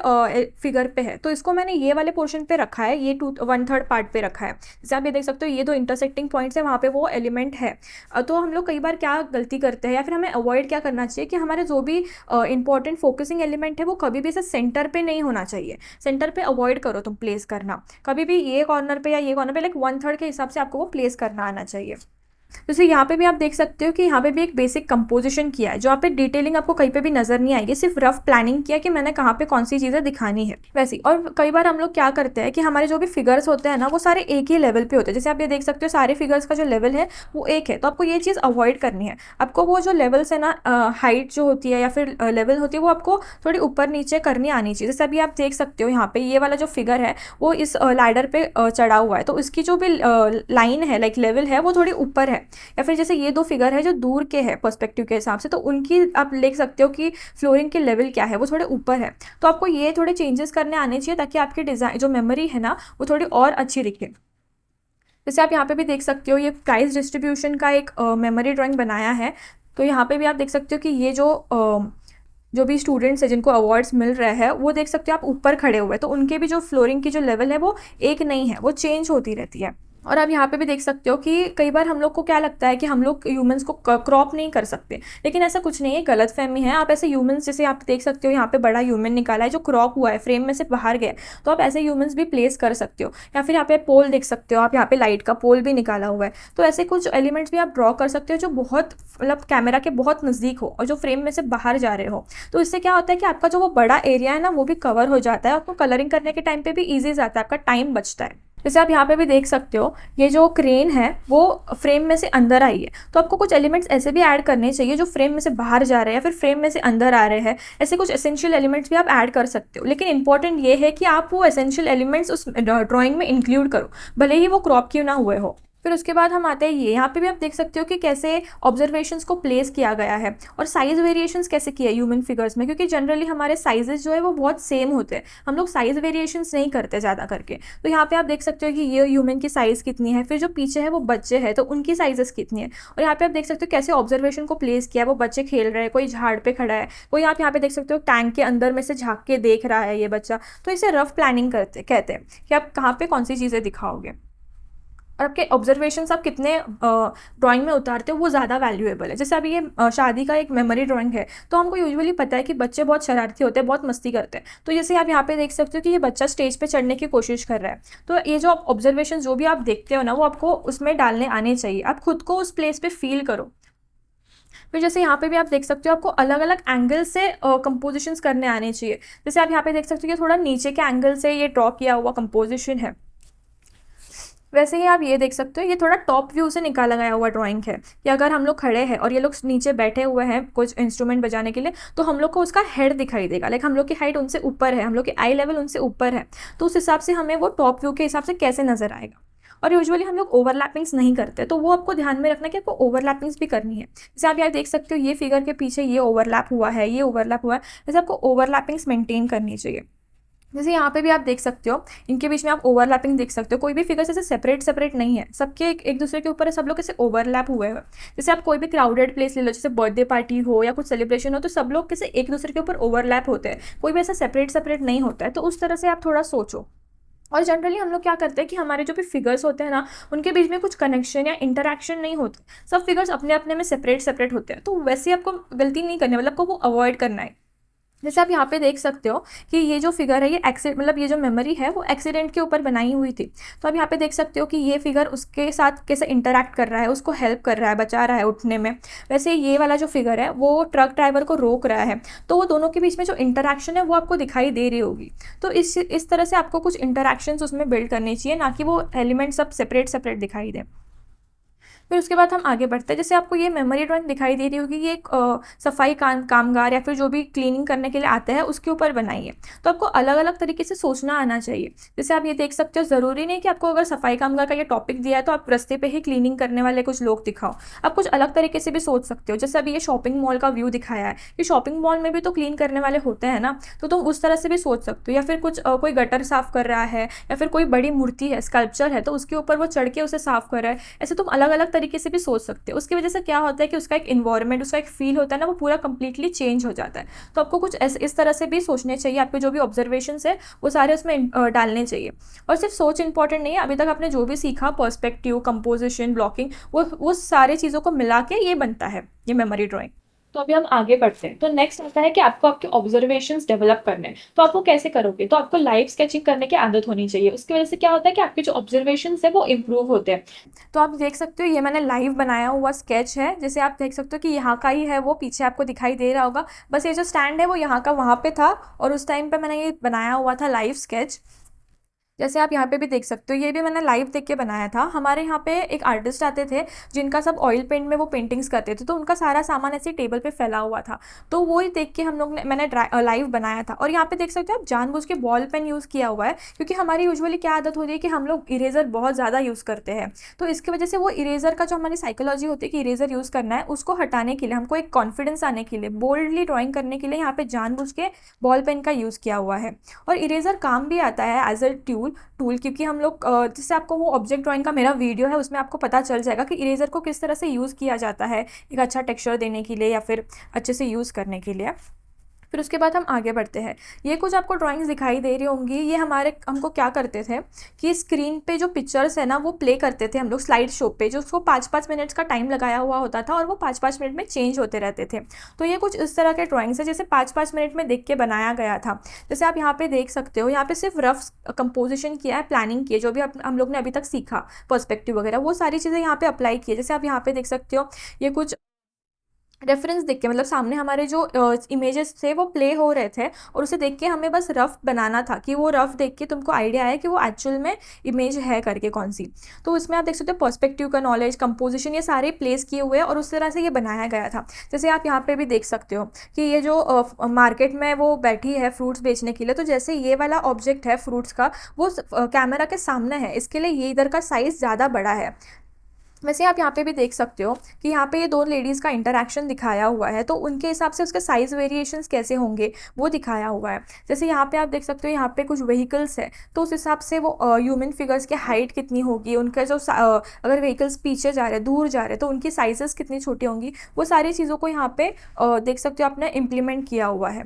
फिगर पे है, तो इसको मैंने ये वाले पोर्शन पे रखा है, ये 1/3 पार्ट पे रखा है। जैसे आप ये देख सकते हो ये 2 इंटरसेक्टिंग पॉइंट्स है, वहाँ पे वो एलिमेंट है। तो हम लोग कई बार क्या गलती करते हैं या फिर हमें अवॉइड क्या करना चाहिए कि हमारे जो भी इंपॉर्टेंट फोकसिंग एलिमेंट है वो कभी भी ऐसे सेंटर पे नहीं होना चाहिए। सेंटर पे अवॉइड करो तुम प्लेस करना, कभी भी ये कॉर्नर पे या ये कॉर्नर पे, लाइक 1/3 के हिसाब से आपको वो प्लेस करना आना चाहिए। जैसे यहाँ पे भी आप देख सकते हो कि यहाँ पे भी एक बेसिक कंपोजिशन किया है, जो यहाँ पे डिटेलिंग आपको कहीं पे भी नजर नहीं आएगी, सिर्फ रफ प्लानिंग किया कि मैंने कहाँ पे कौन सी चीज़ें दिखानी है वैसी। और कई बार हम लोग क्या करते हैं कि हमारे जो भी फिगर्स होते हैं ना वो सारे एक ही लेवल पे होते हैं। जैसे आप ये देख सकते हो सारे फिगर्स का जो लेवल है वो एक है, तो आपको ये चीज़ अवॉइड करनी है। आपको वो जो लेवल्स है ना, हाइट जो होती है या फिर लेवल होती है, वो आपको थोड़ी ऊपर नीचे करनी आनी चाहिए। जैसे अभी आप देख सकते हो यहाँ पे ये वाला जो फिगर है वो इस लैडर पे चढ़ा हुआ है, तो इसकी जो भी लाइन है, लाइक लेवल है, वो थोड़ी ऊपर है। या फिर जैसे ये 2 फिगर है जो दूर के हैं पर्सपेक्टिव के हिसाब से, तो उनकी आप लिख सकते हो कि फ्लोरिंग के लेवल क्या है, वो थोड़े ऊपर है। तो आपको ये थोड़े चेंजेस करने आने चाहिए ताकि आपकी डिज़ाइन जो मेमोरी है ना वो थोड़ी और अच्छी दिखे। जैसे आप यहाँ पे भी देख सकते हो ये प्राइस डिस्ट्रीब्यूशन का एक मेमोरी ड्राइंग बनाया है। तो यहाँ पे भी आप देख सकते हो कि ये जो भी स्टूडेंट्स हैं जिनको अवार्ड्स मिल रहे हैं वो देख सकते हो आप ऊपर खड़े हुए हैं, तो उनके भी जो फ्लोरिंग की जो लेवल है वो एक नहीं है, वो चेंज होती रहती है। और आप यहाँ पे भी देख सकते हो कि कई बार हम लोग को क्या लगता है कि हम लोग ह्यूमंस को क्रॉप नहीं कर सकते, लेकिन ऐसा कुछ नहीं है, गलतफहमी है। आप ऐसे ह्यूमंस, जैसे आप देख सकते हो यहाँ पे बड़ा ह्यूमन निकाला है जो क्रॉप हुआ है, फ्रेम में से बाहर गया, तो आप ऐसे ह्यूमंस भी प्लेस कर सकते हो। या फिर यहाँ पे पोल देख सकते हो आप, यहाँ पे लाइट का पोल भी निकाला हुआ है। तो ऐसे कुछ एलिमेंट्स भी आप ड्रॉ कर सकते हो जो बहुत मतलब कैमरा के बहुत नज़दीक हो और जो फ्रेम में से बाहर जा रहे हो। तो इससे क्या होता है कि आपका जो वो बड़ा एरिया है ना वो भी कवर हो जाता है, आपको कलरिंग करने के टाइम पे भी ईजी जाता है, आपका टाइम बचता है। जैसे आप यहाँ पे भी देख सकते हो, ये जो क्रेन है वो फ्रेम में से अंदर आई है, तो आपको कुछ एलिमेंट्स ऐसे भी ऐड करने चाहिए जो फ्रेम में से बाहर जा रहे हैं या फिर फ्रेम में से अंदर आ रहे हैं। ऐसे कुछ एसेंशियल एलिमेंट्स भी आप ऐड कर सकते हो, लेकिन इंपॉर्टेंट ये है कि आप वो एसेंशियल एलिमेंट्स उस ड्राइंग में इंक्लूड करो, भले ही वो क्रॉप क्यों ना हुए हो। फिर उसके बाद हम आते हैं ये, यहाँ पे भी आप देख सकते हो कि कैसे ऑब्जर्वेशंस को प्लेस किया गया है और साइज वेरिएशंस कैसे किए हैं ह्यूमन फिगर्स में, क्योंकि जनरली हमारे साइजेस जो है वो बहुत सेम होते हैं, हम लोग साइज वेरिएशंस नहीं करते ज़्यादा करके। तो यहाँ पे आप देख सकते हो कि ये ह्यूमन की साइज़ कितनी है, फिर जो पीछे है वो बच्चे हैं तो उनकी साइजेस कितनी है, और यहाँ पे आप देख सकते हो कैसे ऑब्जर्वेशन को प्लेस किया है। वो बच्चे खेल रहे हैं, कोई झाड़ पे खड़ा है, कोई आप यहाँ पे देख सकते हो टैंक के अंदर में से झाँक के देख रहा है ये बच्चा। तो इसे रफ प्लानिंग करते कहते हैं कि आप कहाँ पे कौन सी चीज़ें दिखाओगे और आपके ऑब्जर्वेशंस आप कितने ड्राइंग में उतारते हो वो ज़्यादा वैल्यूएबल है। जैसे अभी ये शादी का एक मेमोरी ड्राइंग है, तो हमको यूजुअली पता है कि बच्चे बहुत शरारती होते हैं, बहुत मस्ती करते हैं। तो जैसे आप यहाँ पे देख सकते हो कि ये बच्चा स्टेज पे चढ़ने की कोशिश कर रहा है, तो ये जो ऑब्जर्वेशन जो भी आप देखते हो ना वो आपको उसमें डालने आने चाहिए, आप खुद को उस प्लेस पे फील करो। फिर जैसे यहाँ पे भी आप देख सकते हो आपको अलग अलग एंगल से कंपोजिशंस करने आने चाहिए। जैसे आप यहाँ पे देख सकते हो कि थोड़ा नीचे के एंगल से ये ड्रॉ किया हुआ कंपोजिशन है, वैसे ही आप ये देख सकते हो ये थोड़ा टॉप व्यू से निकाला गया हुआ ड्राइंग है कि अगर हम लोग खड़े हैं और ये लोग नीचे बैठे हुए हैं कुछ इंस्ट्रूमेंट बजाने के लिए, तो हम लोग को उसका हेड दिखाई देगा, लाइक हम लोग की हाइट उनसे ऊपर है, हम लोग की आई लेवल उनसे ऊपर है, तो उस हिसाब से हमें वो टॉप व्यू के हिसाब से कैसे नजर आएगा। और यूजुअली हम लोग ओवरलैपिंग्स नहीं करते, तो वो आपको ध्यान में रखना कि आपको ओवरलैपिंग्स भी करनी है। जैसे आप यहाँ देख सकते हो ये फिगर के पीछे ये ओवरलैप हुआ है, ये ओवरलैप हुआ है, जैसे आपको ओवरलैपिंग्स मेंटेन करनी चाहिए। जैसे यहाँ पे भी आप देख सकते हो इनके बीच में आप ओवरलैपिंग देख सकते हो, कोई भी फिगर जैसे सेपरेट सेपरेट नहीं है, सबके एक दूसरे के ऊपर है, सब लोग कैसे ओवरलैप हुए हैं। जैसे आप कोई भी क्राउडेड प्लेस ले लो, जैसे बर्थडे पार्टी हो या कुछ सेलिब्रेशन हो, तो सब लोग कैसे एक दूसरे के ऊपर ओवरलैप होते हैं, कोई भी ऐसा सेपरेट सेपरेट नहीं होता है। तो उस तरह से आप थोड़ा सोचो। और जनरली हम लोग क्या करते हैं कि हमारे जो भी फिगर्स होते हैं ना उनके बीच में कुछ कनेक्शन या इंटरेक्शन नहीं होता, सब फिगर्स अपने अपने में सेपरेट सेपरेट होते हैं, तो वैसे आपको गलती नहीं करनी, मतलब आपको वो अवॉइड करना है। जैसे आप यहाँ पे देख सकते हो कि ये जो फिगर है ये मतलब ये जो मेमोरी है वो एक्सीडेंट के ऊपर बनाई हुई थी, तो आप यहाँ पे देख सकते हो कि ये फिगर उसके साथ कैसे इंटरैक्ट कर रहा है, उसको हेल्प कर रहा है, बचा रहा है उठने में। वैसे ये वाला जो फिगर है वो ट्रक ड्राइवर को रोक रहा है, तो वो दोनों के बीच में जो इंटरैक्शन है वो आपको दिखाई दे रही होगी। तो इस तरह से आपको कुछ इंटरैक्शंस उसमें बिल्ड करनी चाहिए, ना कि वो एलिमेंट सब सेपरेट सेपरेट दिखाई दे। फिर उसके बाद हम आगे बढ़ते हैं। जैसे आपको ये मेमोरी ड्राइंग दिखाई दे रही होगी, ये एक सफाई कामगार या फिर जो भी क्लीनिंग करने के लिए आते हैं उसके ऊपर बनाई है, तो आपको अलग अलग तरीके से सोचना आना चाहिए। जैसे आप ये देख सकते हो ज़रूरी नहीं कि आपको अगर सफाई कामगार का ये टॉपिक दिया है तो आप रास्ते पे ही क्लीनिंग करने वाले कुछ लोग दिखाओ, आप कुछ अलग तरीके से भी सोच सकते हो। जैसे अभी ये शॉपिंग मॉल का व्यू दिखाया है कि शॉपिंग मॉल में भी तो क्लीन करने वाले होते हैं ना, तो तुम उस तरह से भी सोच सकते हो। या फिर कुछ कोई गटर साफ कर रहा है या फिर कोई बड़ी मूर्ति है, स्कल्पचर है, तो उसके ऊपर वो चढ़ के उसे साफ कर रहा है, ऐसे तुम अलग अलग तरीके से भी सोच सकते हो। उसकी वजह से क्या होता है कि उसका एक इन्वायरमेंट, उसका एक फील होता है ना, वो पूरा कंप्लीटली चेंज हो जाता है। तो आपको कुछ इस तरह से भी सोचने चाहिए, आपके जो भी ऑब्जर्वेशन है वो सारे उसमें डालने चाहिए। और सिर्फ सोच इंपॉर्टेंट नहीं है, अभी तक आपने जो भी सीखा पर्सपेक्टिव, कंपोजिशन, ब्लॉकिंग, वो सारी चीज़ों को मिला के ये बनता है ये मेमोरी ड्राइंग। तो अभी हम आगे बढ़ते हैं। तो नेक्स्ट आता है कि आपको आपके ऑब्जर्वेशंस डेवलप करने हैं, तो आप वो कैसे करोगे? तो आपको लाइव स्केचिंग करने की आदत होनी चाहिए। उसकी वजह से क्या होता है कि आपके जो ऑब्जर्वेशंस है वो इम्प्रूव होते हैं। तो आप देख सकते हो ये मैंने लाइव बनाया हुआ स्केच है। जैसे आप देख सकते हो कि यहाँ का ही है, वो पीछे आपको दिखाई दे रहा होगा, बस ये जो स्टैंड है वो यहाँ का वहाँ पे था और उस टाइम पे मैंने ये बनाया हुआ था लाइव स्केच। जैसे आप यहाँ पे भी देख सकते हो ये भी मैंने लाइव देख के बनाया था। हमारे यहाँ पे एक आर्टिस्ट आते थे जिनका सब ऑयल पेंट में वो पेंटिंग्स करते थे, तो उनका सारा सामान ऐसे टेबल पे फैला हुआ था, तो वो ही देख के हम लोग ने मैंने लाइव बनाया था। और यहाँ पे देख सकते हो आप जानबूझ के बॉल पेन यूज़ किया हुआ है, क्योंकि हमारी यूजुअली क्या आदत होती है कि हम लोग इरेजर बहुत ज़्यादा यूज़ करते हैं, तो इसकी वजह से वो इरेजर का जो हमारी साइकोलॉजी होती है कि इरेजर यूज़ करना है, उसको हटाने के लिए, हमको एक कॉन्फिडेंस आने के लिए, बोल्डली ड्रॉइंग करने के लिए यहाँ पे जानबूझ के बॉल पेन का यूज़ किया हुआ है। और इरेजर काम भी आता है एज अ टूल, क्योंकि हम लोग जैसे आपको वो ऑब्जेक्ट ड्राइंग का मेरा वीडियो है उसमें आपको पता चल जाएगा कि इरेजर को किस तरह से यूज़ किया जाता है एक अच्छा टेक्सचर देने के लिए या फिर अच्छे से यूज़ करने के लिए। फिर उसके बाद हम आगे बढ़ते हैं। ये कुछ आपको ड्राइंग्स दिखाई दे रही होंगी, ये हमको क्या करते थे कि स्क्रीन पे जो पिक्चर्स है ना वो प्ले करते थे हम लोग स्लाइड शो पे, जो उसको 5-5 मिनट्स का टाइम लगाया हुआ होता था और वो 5-5 मिनट में चेंज होते रहते थे। तो ये कुछ इस तरह के ड्राइंग्स है जैसे 5-5 मिनट में देख के बनाया गया था। जैसे आप यहाँ पे देख सकते हो, यहाँ पे सिर्फ रफ कंपोजिशन किया है, प्लानिंग की है, जो भी हम लोग ने अभी तक सीखा पर्सपेक्टिव वगैरह वो सारी चीज़ें यहाँ पे अप्लाई की है। जैसे आप यहाँ पे देख सकते हो ये कुछ रेफरेंस देख के, मतलब सामने हमारे जो इमेजेस थे वो प्ले हो रहे थे और उसे देख के हमें बस रफ बनाना था कि वो रफ देख के तुमको आइडिया आया कि वो एक्चुअल में इमेज है करके कौन सी। तो उसमें आप देख सकते हो पर्सपेक्टिव का नॉलेज, कंपोजिशन, ये सारे प्लेस किए हुए हैं और उस तरह से ये बनाया गया था। जैसे आप यहाँ पे भी देख सकते हो कि ये जो मार्केट में वो बैठी है फ्रूट्स बेचने के लिए, तो जैसे ये वाला ऑब्जेक्ट है फ्रूट्स का, वो कैमरा के सामने है, इसके लिए ये इधर का साइज़ ज़्यादा बड़ा है। वैसे आप यहाँ पे भी देख सकते हो कि यहाँ पे ये दो लेडीज़ का इंटरेक्शन दिखाया हुआ है, तो उनके हिसाब से उसके साइज़ वेरिएशंस कैसे होंगे वो दिखाया हुआ है। जैसे यहाँ पे आप देख सकते हो, यहाँ पे कुछ व्हीकल्स है, तो उस हिसाब से वो ह्यूमन फिगर्स की हाइट कितनी होगी, उनका जो अगर व्हीकल्स पीछे जा रहे हैं, दूर जा रहे हैं, तो उनकी साइजेस कितनी छोटी होंगी, वो सारी चीज़ों को यहाँ पे देख सकते हो आपने इम्प्लीमेंट किया हुआ है।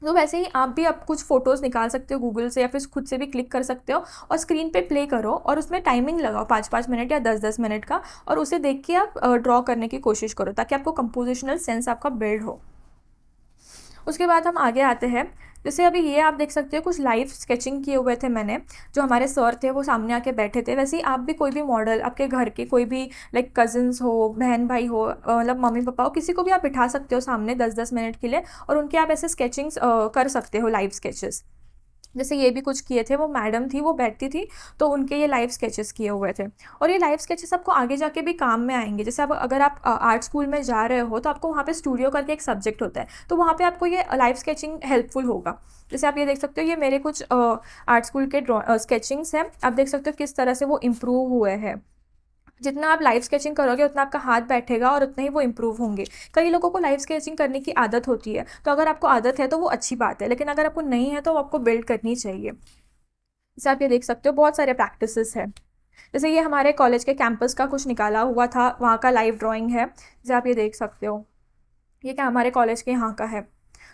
तो वैसे ही आप भी अब कुछ फ़ोटोज़ निकाल सकते हो गूगल से, या फिर खुद से भी क्लिक कर सकते हो और स्क्रीन पे प्ले करो और उसमें टाइमिंग लगाओ 5-5 मिनट या 10-10 मिनट का, और उसे देख के आप ड्रॉ करने की कोशिश करो ताकि आपको कंपोजिशनल सेंस आपका बिल्ड हो। उसके बाद हम आगे आते हैं। जैसे अभी ये आप देख सकते हो कुछ लाइव स्केचिंग किए हुए थे मैंने, जो हमारे सर थे वो सामने आके बैठे थे। वैसे ही आप भी कोई भी मॉडल आपके घर के कोई भी लाइक कज़न्स हो, बहन भाई हो, मतलब मम्मी पापा हो, किसी को भी आप बिठा सकते हो सामने 10-10 मिनट के लिए, और उनके आप ऐसे स्केचिंग्स कर सकते हो, लाइव स्केचेस। जैसे ये भी कुछ किए थे, वो मैडम थी वो बैठती थी, तो उनके ये लाइव स्केचेस किए हुए थे। और ये लाइव स्केचेस आपको आगे जाके भी काम में आएंगे। जैसे अब अगर आप आर्ट स्कूल में जा रहे हो तो आपको वहाँ पे स्टूडियो करके एक सब्जेक्ट होता है, तो वहाँ पे आपको ये लाइव स्केचिंग हेल्पफुल होगा। जैसे आप ये देख सकते हो, ये मेरे कुछ आर्ट स्कूल के स्केचिंग्स हैं। आप देख सकते हो किस तरह से वो इम्प्रूव हुए हैं। जितना आप लाइव स्केचिंग करोगे उतना आपका हाथ बैठेगा और उतने ही वो इम्प्रूव होंगे। कई लोगों को लाइव स्केचिंग करने की आदत होती है, तो अगर आपको आदत है तो वो अच्छी बात है, लेकिन अगर आपको नहीं है तो आपको बिल्ड करनी चाहिए। जैसे आप ये देख सकते हो बहुत सारे प्रैक्टिसेस हैं। जैसे ये हमारे कॉलेज के कैंपस का कुछ निकाला हुआ था, वहाँ का लाइव ड्राइंग है, जैसे आप ये देख सकते हो। ये क्या हमारे कॉलेज के यहाँ का है।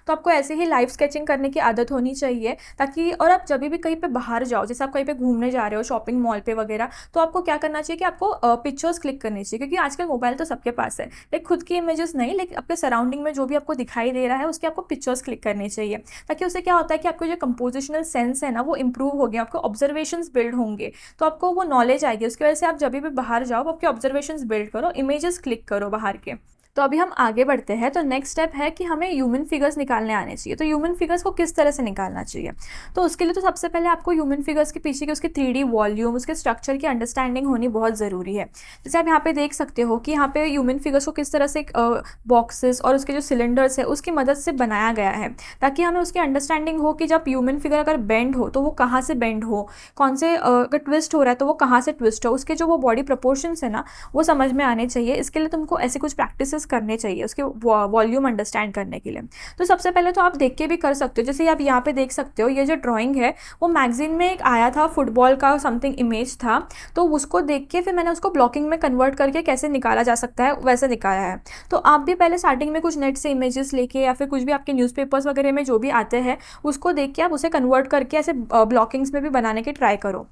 तो आपको ऐसे ही लाइव स्केचिंग करने की आदत होनी चाहिए, ताकि और आप जब भी कहीं पे बाहर जाओ, जैसे आप कहीं पे घूमने जा रहे हो शॉपिंग मॉल पे वगैरह, तो आपको क्या करना चाहिए कि आपको पिक्चर्स क्लिक करनी चाहिए, क्योंकि आजकल मोबाइल तो सबके पास है। लेकिन खुद की इमेजेस नहीं, लेकिन आपके सराउंडिंग में जो भी आपको दिखाई दे रहा है उसके आपको पिक्चर्स क्लिक करनी चाहिए, ताकि उससे क्या होता है कि आपको जो कंपोजिशनल सेंस है ना वो इंप्रूव हो गया, आपको ऑब्जर्वेशंस बिल्ड होंगे, तो आपको वो नॉलेज आएगी। उसकी वजह से आप जब भी बाहर जाओ आपके ऑब्जर्वेशंस बिल्ड करो, इमेजेस क्लिक करो बाहर के। तो अभी हम आगे बढ़ते हैं। तो नेक्स्ट स्टेप है कि हमें ह्यूमन फिगर्स निकालने आने चाहिए। तो ह्यूमन फिगर्स को किस तरह से निकालना चाहिए, तो उसके लिए तो सबसे पहले आपको ह्यूमन फिगर्स के पीछे की उसके 3D वॉल्यूम, उसके स्ट्रक्चर की अंडरस्टैंडिंग होनी बहुत ज़रूरी है। जैसे आप यहाँ पे देख सकते हो कि यहाँ पे ह्यूमन फिगर्स को किस तरह से बॉक्सेस और उसके जो सिलेंडर्स है उसकी मदद से बनाया गया है, ताकि हमें उसकी अंडरस्टैंडिंग हो कि जब ह्यूमन फिगर अगर बेंड हो तो वो कहाँ से बेंड हो, कौन से अगर ट्विस्ट हो रहा है तो वो कहाँ से ट्विस्ट हो, उसके जो वो बॉडी प्रपोर्शंस है ना वो समझ में आने चाहिए। इसके लिए तुमको ऐसे कुछ प्रैक्टिसेस करने चाहिए उसके वॉल्यूम अंडरस्टैंड करने के लिए। तो सबसे पहले तो आप देख के भी कर सकते हो। जैसे आप यहाँ पे देख सकते हो, ये जो ड्राइंग है वो मैगजीन में एक आया था, फुटबॉल का समथिंग इमेज था, तो उसको देख के फिर मैंने उसको ब्लॉकिंग में कन्वर्ट करके कैसे निकाला जा सकता है वैसे निकाला है। तो आप भी पहले स्टार्टिंग में कुछ नेट से इमेजेस लेके या फिर कुछ भी आपके न्यूज़पेपर्स वगैरह में जो भी आते हैं उसको देख के आप उसे कन्वर्ट करके ऐसे ब्लॉकिंग्स में भी बनाने की ट्राई करो।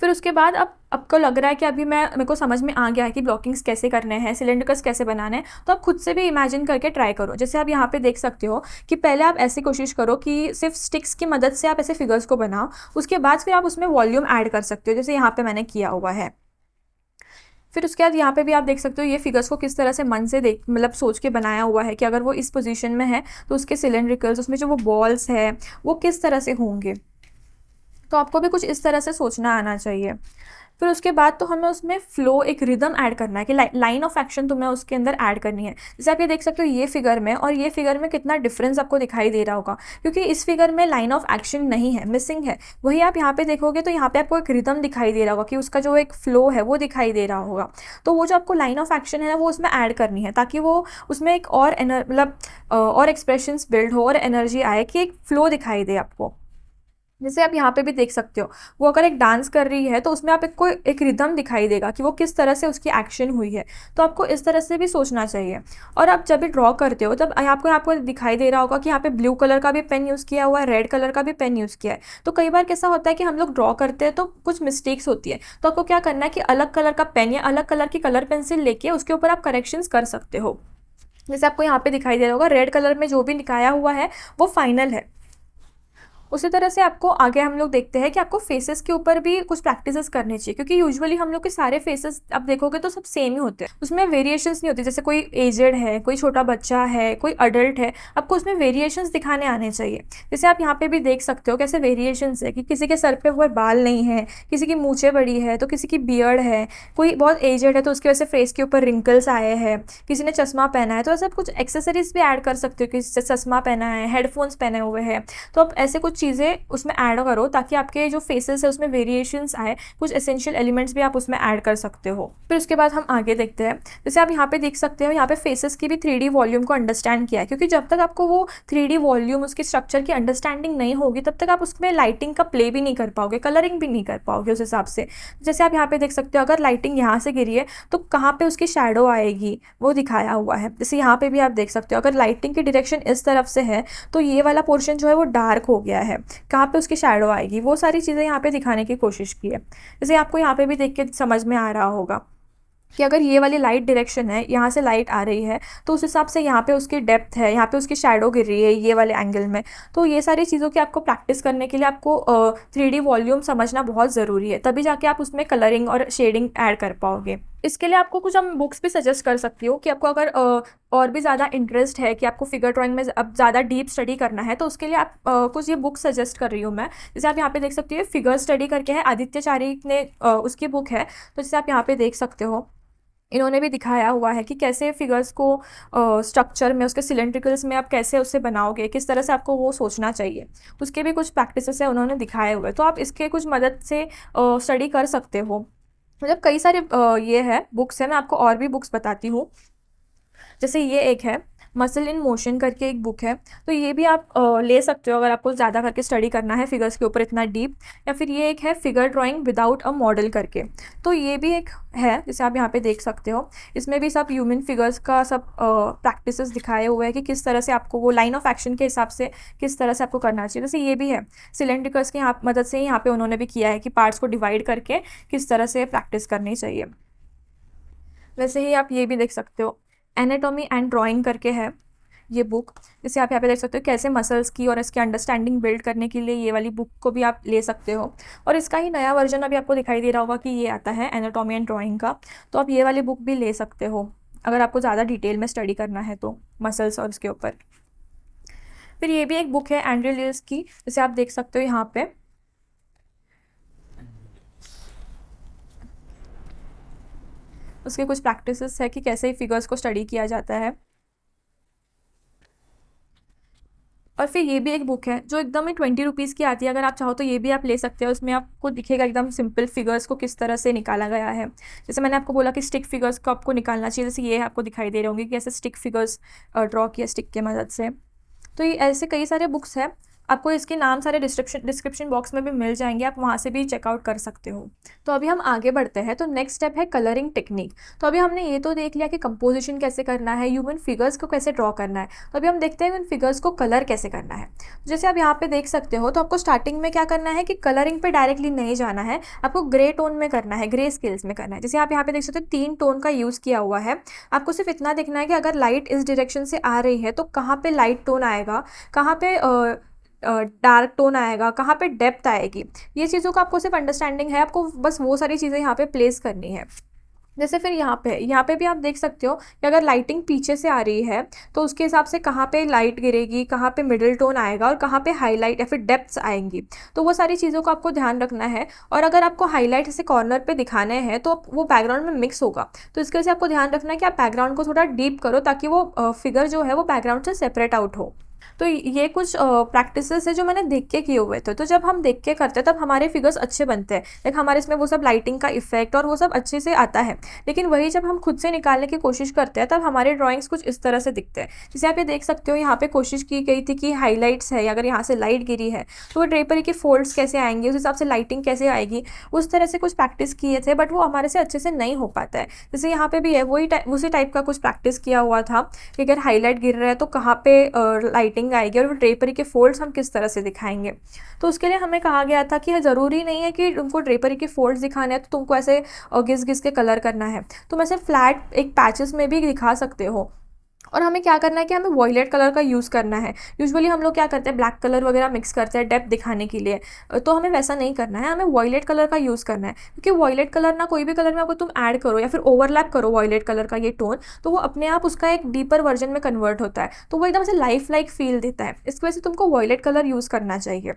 फिर उसके बाद अब आपको लग रहा है कि अभी मेरे को समझ में आ गया है कि ब्लॉकिंग्स कैसे करने हैं, सिलेंडर्स कैसे बनाने हैं, तो आप खुद से भी इमेजिन करके ट्राई करो। जैसे आप यहाँ पे देख सकते हो कि पहले आप ऐसी कोशिश करो कि सिर्फ स्टिक्स की मदद से आप ऐसे फिगर्स को बनाओ, उसके बाद फिर आप उसमें वॉल्यूम ऐड कर सकते हो, जैसे यहाँ पे मैंने किया हुआ है। फिर उसके बाद यहाँ पे भी आप देख सकते हो ये फिगर्स को किस तरह से मन से देख मतलब सोच के बनाया हुआ है कि अगर वो इस पोजीशन में है तो उसके सिलेंड्रिकल्स, उसमें जो वो बॉल्स है वो किस तरह से होंगे। तो आपको भी कुछ इस तरह से सोचना आना चाहिए। फिर उसके बाद तो हमें उसमें फ्लो, एक रिदम ऐड करना है कि लाइन ऑफ एक्शन तुम्हें उसके अंदर ऐड करनी है। जैसे आप ये देख सकते हो ये फिगर में और ये फिगर में कितना डिफरेंस आपको दिखाई दे रहा होगा, क्योंकि इस फिगर में लाइन ऑफ एक्शन नहीं है, मिसिंग है। वही आप यहाँ पे देखोगे तो यहाँ पे आपको एक रिदम दिखाई दे रहा होगा कि उसका जो एक फ्लो है वो दिखाई दे रहा होगा। तो वो जो आपको लाइन ऑफ एक्शन है वो उसमें ऐड करनी है, ताकि वो उसमें एक और मतलब और एक्सप्रेशंस बिल्ड हो और एनर्जी आए कि एक फ्लो दिखाई दे आपको। जैसे आप यहाँ पे भी देख सकते हो, वो अगर एक डांस कर रही है तो उसमें आप एक रिदम दिखाई देगा कि वो किस तरह से उसकी एक्शन हुई है। तो आपको इस तरह से भी सोचना चाहिए। और आप जब भी ड्रॉ करते हो तब आपको दिखाई दे रहा होगा कि यहाँ पे ब्लू कलर का भी पेन यूज़ किया हुआ है, रेड कलर का भी पेन यूज़ किया है। तो कई बार कैसा होता है कि हम लोग ड्रॉ करते हैं तो कुछ मिस्टेक्स होती है, तो आपको क्या करना है कि अलग कलर का पेन या अलग कलर की कलर पेंसिल लेके उसके ऊपर आप करेक्शंस कर सकते हो। जैसे आपको यहाँ पे दिखाई दे रहा होगा रेड कलर में जो भी लिखाया हुआ है वो फाइनल है। उसी तरह से आपको आगे हम लोग देखते हैं कि आपको फेसेस के ऊपर भी कुछ प्रैक्टिसेस करनी चाहिए, क्योंकि यूजुअली हम लोग के सारे फेसेस आप देखोगे तो सब सेम ही होते हैं, उसमें वेरिएशंस नहीं होती। जैसे कोई एजेड है, कोई छोटा बच्चा है, कोई अडल्ट है, आपको उसमें वेरिएशंस दिखाने आने चाहिए। जैसे आप यहाँ पे भी देख सकते हो कैसे वेरिएशंस है कि किसी के सर पे वो बाल नहीं है, किसी की मूछें बड़ी है तो किसी की बियर्ड है, कोई बहुत एजेड है तो उसकी वजह से फेस के ऊपर रिंकल्स आए हैं, किसी ने चश्मा पहना है। तो ऐसा कुछ एक्सेसरीज भी ऐड कर सकते हो, किसी चश्मा पहना है, हेडफोन्स पहने हुए हैं, तो आप ऐसे कुछ चीज़ें उसमें ऐड करो ताकि आपके जो फेसेस है उसमें वेरिएशंस आए। कुछ एसेंशियल एलिमेंट्स भी आप उसमें ऐड कर सकते हो। फिर उसके बाद हम आगे देखते हैं। जैसे आप यहाँ पे देख सकते हो, यहाँ पे फेसेस की भी 3D वॉल्यूम को अंडरस्टैंड किया है, क्योंकि जब तक आपको वो 3D वॉल्यूम उसके स्ट्रक्चर की अंडरस्टैंडिंग नहीं होगी तब तक आप उसमें लाइटिंग का प्ले भी नहीं कर पाओगे, कलरिंग भी नहीं कर पाओगे उस हिसाब से। जैसे आप यहाँ पे देख सकते हो, अगर लाइटिंग यहाँ से गिरी है तो कहाँ पे उसकी शैडो आएगी वो दिखाया हुआ है। जैसे यहाँ पे भी आप देख सकते हो, अगर लाइटिंग की डायरेक्शन इस तरफ से है तो ये वाला पोर्शन जो है वो डार्क हो गया है, कहाँ पे उसकी शैडो आएगी, वो सारी चीज़ें यहाँ पे दिखाने की कोशिश की है। जैसे आपको यहाँ पे भी देख के समझ में आ रहा होगा कि अगर ये वाली लाइट डायरेक्शन है, यहाँ से लाइट आ रही है तो उस हिसाब से यहाँ पे उसकी डेप्थ है, यहाँ पे उसकी शैडो गिर रही है ये वाले एंगल में। तो ये सारी चीज़ों की आपको प्रैक्टिस करने के लिए आपको 3D वॉल्यूम समझना बहुत ज़रूरी है, तभी जाके आप उसमें कलरिंग और शेडिंग ऐड कर पाओगे। इसके लिए आपको कुछ हम बुक्स भी सजेस्ट कर सकती हूँ कि आपको अगर और भी ज़्यादा इंटरेस्ट है कि आपको फिगर ड्राइंग में अब ज़्यादा डीप स्टडी करना है तो उसके लिए आप कुछ ये बुक सजेस्ट कर रही हूँ मैं। जैसे आप यहाँ पे देख सकते हो, फिगर स्टडी करके है, आदित्य चारिक ने उसकी बुक है। तो जैसे आप यहाँ पे देख सकते हो, इन्होंने भी दिखाया हुआ है कि कैसे फिगर्स को स्ट्रक्चर में, उसके सिलेंड्रिकल्स में आप कैसे उससे बनाओगे, किस तरह से आपको वो सोचना चाहिए, उसके भी कुछ प्रैक्टिसेस है उन्होंने दिखाए हुए। तो आप इसके कुछ मदद से स्टडी कर सकते हो। मतलब कई सारे ये है बुक्स है, मैं आपको और भी बुक्स बताती हूँ। जैसे ये एक है, मसल इन मोशन करके एक बुक है, तो ये भी आप ले सकते हो अगर आपको ज़्यादा करके स्टडी करना है फिगर्स के ऊपर इतना डीप। या फिर ये एक है, figure drawing without a model करके, तो ये भी एक है, जैसे आप यहाँ पे देख सकते हो। इसमें भी सब ह्यूमन फिगर्स का सब प्रैक्टिसेस दिखाए हुए हैं कि किस तरह से आपको वो लाइन ऑफ एक्शन के हिसाब से किस तरह से आपको करना चाहिए। जैसे ये भी है, सिलेंड्रिकल्स की यहाँ मदद से यहाँ पे उन्होंने भी किया है कि पार्ट्स को डिवाइड करके किस तरह से प्रैक्टिस करनी चाहिए। वैसे ही आप ये भी देख सकते हो, एनाटॉमी एंड ड्राइंग करके है ये बुक। जैसे आप यहाँ पे देख सकते हो कैसे मसल्स की और इसकी अंडरस्टैंडिंग बिल्ड करने के लिए ये वाली बुक को भी आप ले सकते हो। और इसका ही नया वर्जन अभी आपको दिखाई दे रहा होगा कि ये आता है एनाटॉमी एंड ड्राइंग का, तो आप ये वाली बुक भी ले सकते हो अगर आपको ज़्यादा डिटेल में स्टडी करना है तो मसल्स और इसके ऊपर। फिर ये भी एक बुक है एंड्रे ल्यूइस की, जैसे आप देख सकते हो यहाँ पे, उसके कुछ प्रैक्टिसेस है कि कैसे फिगर्स को स्टडी किया जाता है। और फिर ये भी एक बुक है जो एकदम ही 20 रुपीज़ की आती है, अगर आप चाहो तो ये भी आप ले सकते हो। उसमें आपको दिखेगा एकदम सिंपल फिगर्स को किस तरह से निकाला गया है। जैसे मैंने आपको बोला कि स्टिक फिगर्स को आपको निकालना चाहिए, जैसे ये आपको दिखाई दे रहे होंगे कि ऐसे स्टिक फिगर्स ड्रॉ किया स्टिक के मदद से। तो ये ऐसे कई सारे बुक्स हैं, आपको इसके नाम सारे डिस्क्रिप्शन बॉक्स में भी मिल जाएंगे, आप वहाँ से भी चेकआउट कर सकते हो। तो अभी हम आगे बढ़ते हैं, तो नेक्स्ट स्टेप है कलरिंग टेक्निक। तो अभी हमने ये तो देख लिया कि कंपोजिशन कैसे करना है, ह्यूमन फिगर्स को कैसे ड्रॉ करना है, तो अभी हम देखते हैं उन फिगर्स को कलर कैसे करना है। जैसे आप यहाँ पे देख सकते हो, तो आपको स्टार्टिंग में क्या करना है कि कलरिंग पे डायरेक्टली नहीं जाना है, आपको ग्रे टोन में करना है, ग्रे स्केल्स में करना है। जैसे आप यहाँ पे देख सकते हो 3 टोन का यूज़ किया हुआ है। आपको सिर्फ इतना देखना है कि अगर लाइट इस डायरेक्शन से आ रही है तो कहाँ पे लाइट टोन आएगा, कहाँ पे डार्क टोन आएगा, कहाँ पे डेप्थ आएगी, ये चीज़ों का आपको सिर्फ अंडरस्टैंडिंग है, आपको बस वो सारी चीज़ें यहाँ पे प्लेस करनी है। जैसे फिर यहाँ पे भी आप देख सकते हो कि अगर लाइटिंग पीछे से आ रही है तो उसके हिसाब से कहाँ पे लाइट गिरेगी, कहाँ पे मिडिल टोन आएगा और कहाँ पे हाईलाइट या फिर डेप्थ्स आएंगी, तो वो सारी चीज़ों को आपको ध्यान रखना है। और अगर आपको हाईलाइट ऐसे कॉर्नर पे दिखाने हैं तो वो बैकग्राउंड में मिक्स होगा, तो इसके वजह से आपको ध्यान रखना है कि आप बैकग्राउंड को थोड़ा डीप करो ताकि वो फिगर जो है वो बैकग्राउंड से सेपरेट आउट हो। तो ये कुछ प्रैक्टिसेस है जो मैंने देख के किए हुए थे। तो जब हम देख के करते हैं तब हमारे फिगर्स अच्छे बनते हैं, लाइक हमारे इसमें वो सब लाइटिंग का इफेक्ट और वो सब अच्छे से आता है। लेकिन वही जब हम खुद से निकालने की कोशिश करते हैं तब हमारे ड्राइंग्स कुछ इस तरह से दिखते हैं। जैसे आप ये देख सकते हो, यहाँ पे कोशिश की गई थी कि हाईलाइट्स है, अगर यहाँ से लाइट गिरी है तो वो ड्रेपरी के फोल्ड्स कैसे आएंगे, उस हिसाब से लाइटिंग कैसे आएगी, उस तरह से कुछ प्रैक्टिस किए थे, बट वो हमारे से अच्छे से नहीं हो पाता है। जैसे यहाँ पे भी है, उसी टाइप का कुछ प्रैक्टिस किया हुआ था कि अगर हाईलाइट गिर रहा है तो कहाँ पे लाइटिंग आएगी और वो ड्रेपरी के फोल्ड्स हम किस तरह से दिखाएंगे। तो उसके लिए हमें कहा गया था कि ज़रूरी नहीं है कि तुमको ड्रेपरी के फोल्ड्स दिखाने हैं तो तुमको ऐसे घिस घिस के कलर करना है, तुम ऐसे फ्लैट एक पैचेस में भी दिखा सकते हो। और हमें क्या करना है कि हमें वॉयलेट कलर का यूज़ करना है। यूजुअली हम लोग क्या करते हैं, ब्लैक कलर वगैरह मिक्स करते हैं डेप्थ दिखाने के लिए, तो हमें वैसा नहीं करना है, हमें वॉयलेट कलर का यूज़ करना है। क्योंकि वॉयलेट कलर ना, कोई भी कलर में अगर तुम ऐड करो या फिर ओवरलैप करो वॉयलेट कलर का ये टोन, तो वो अपने आप उसका एक डीपर वर्जन में कन्वर्ट होता है, तो वो एकदम से लाइफ लाइक फील देता है। इसकी वजह से तुमको वॉयलेट कलर यूज़ करना चाहिए।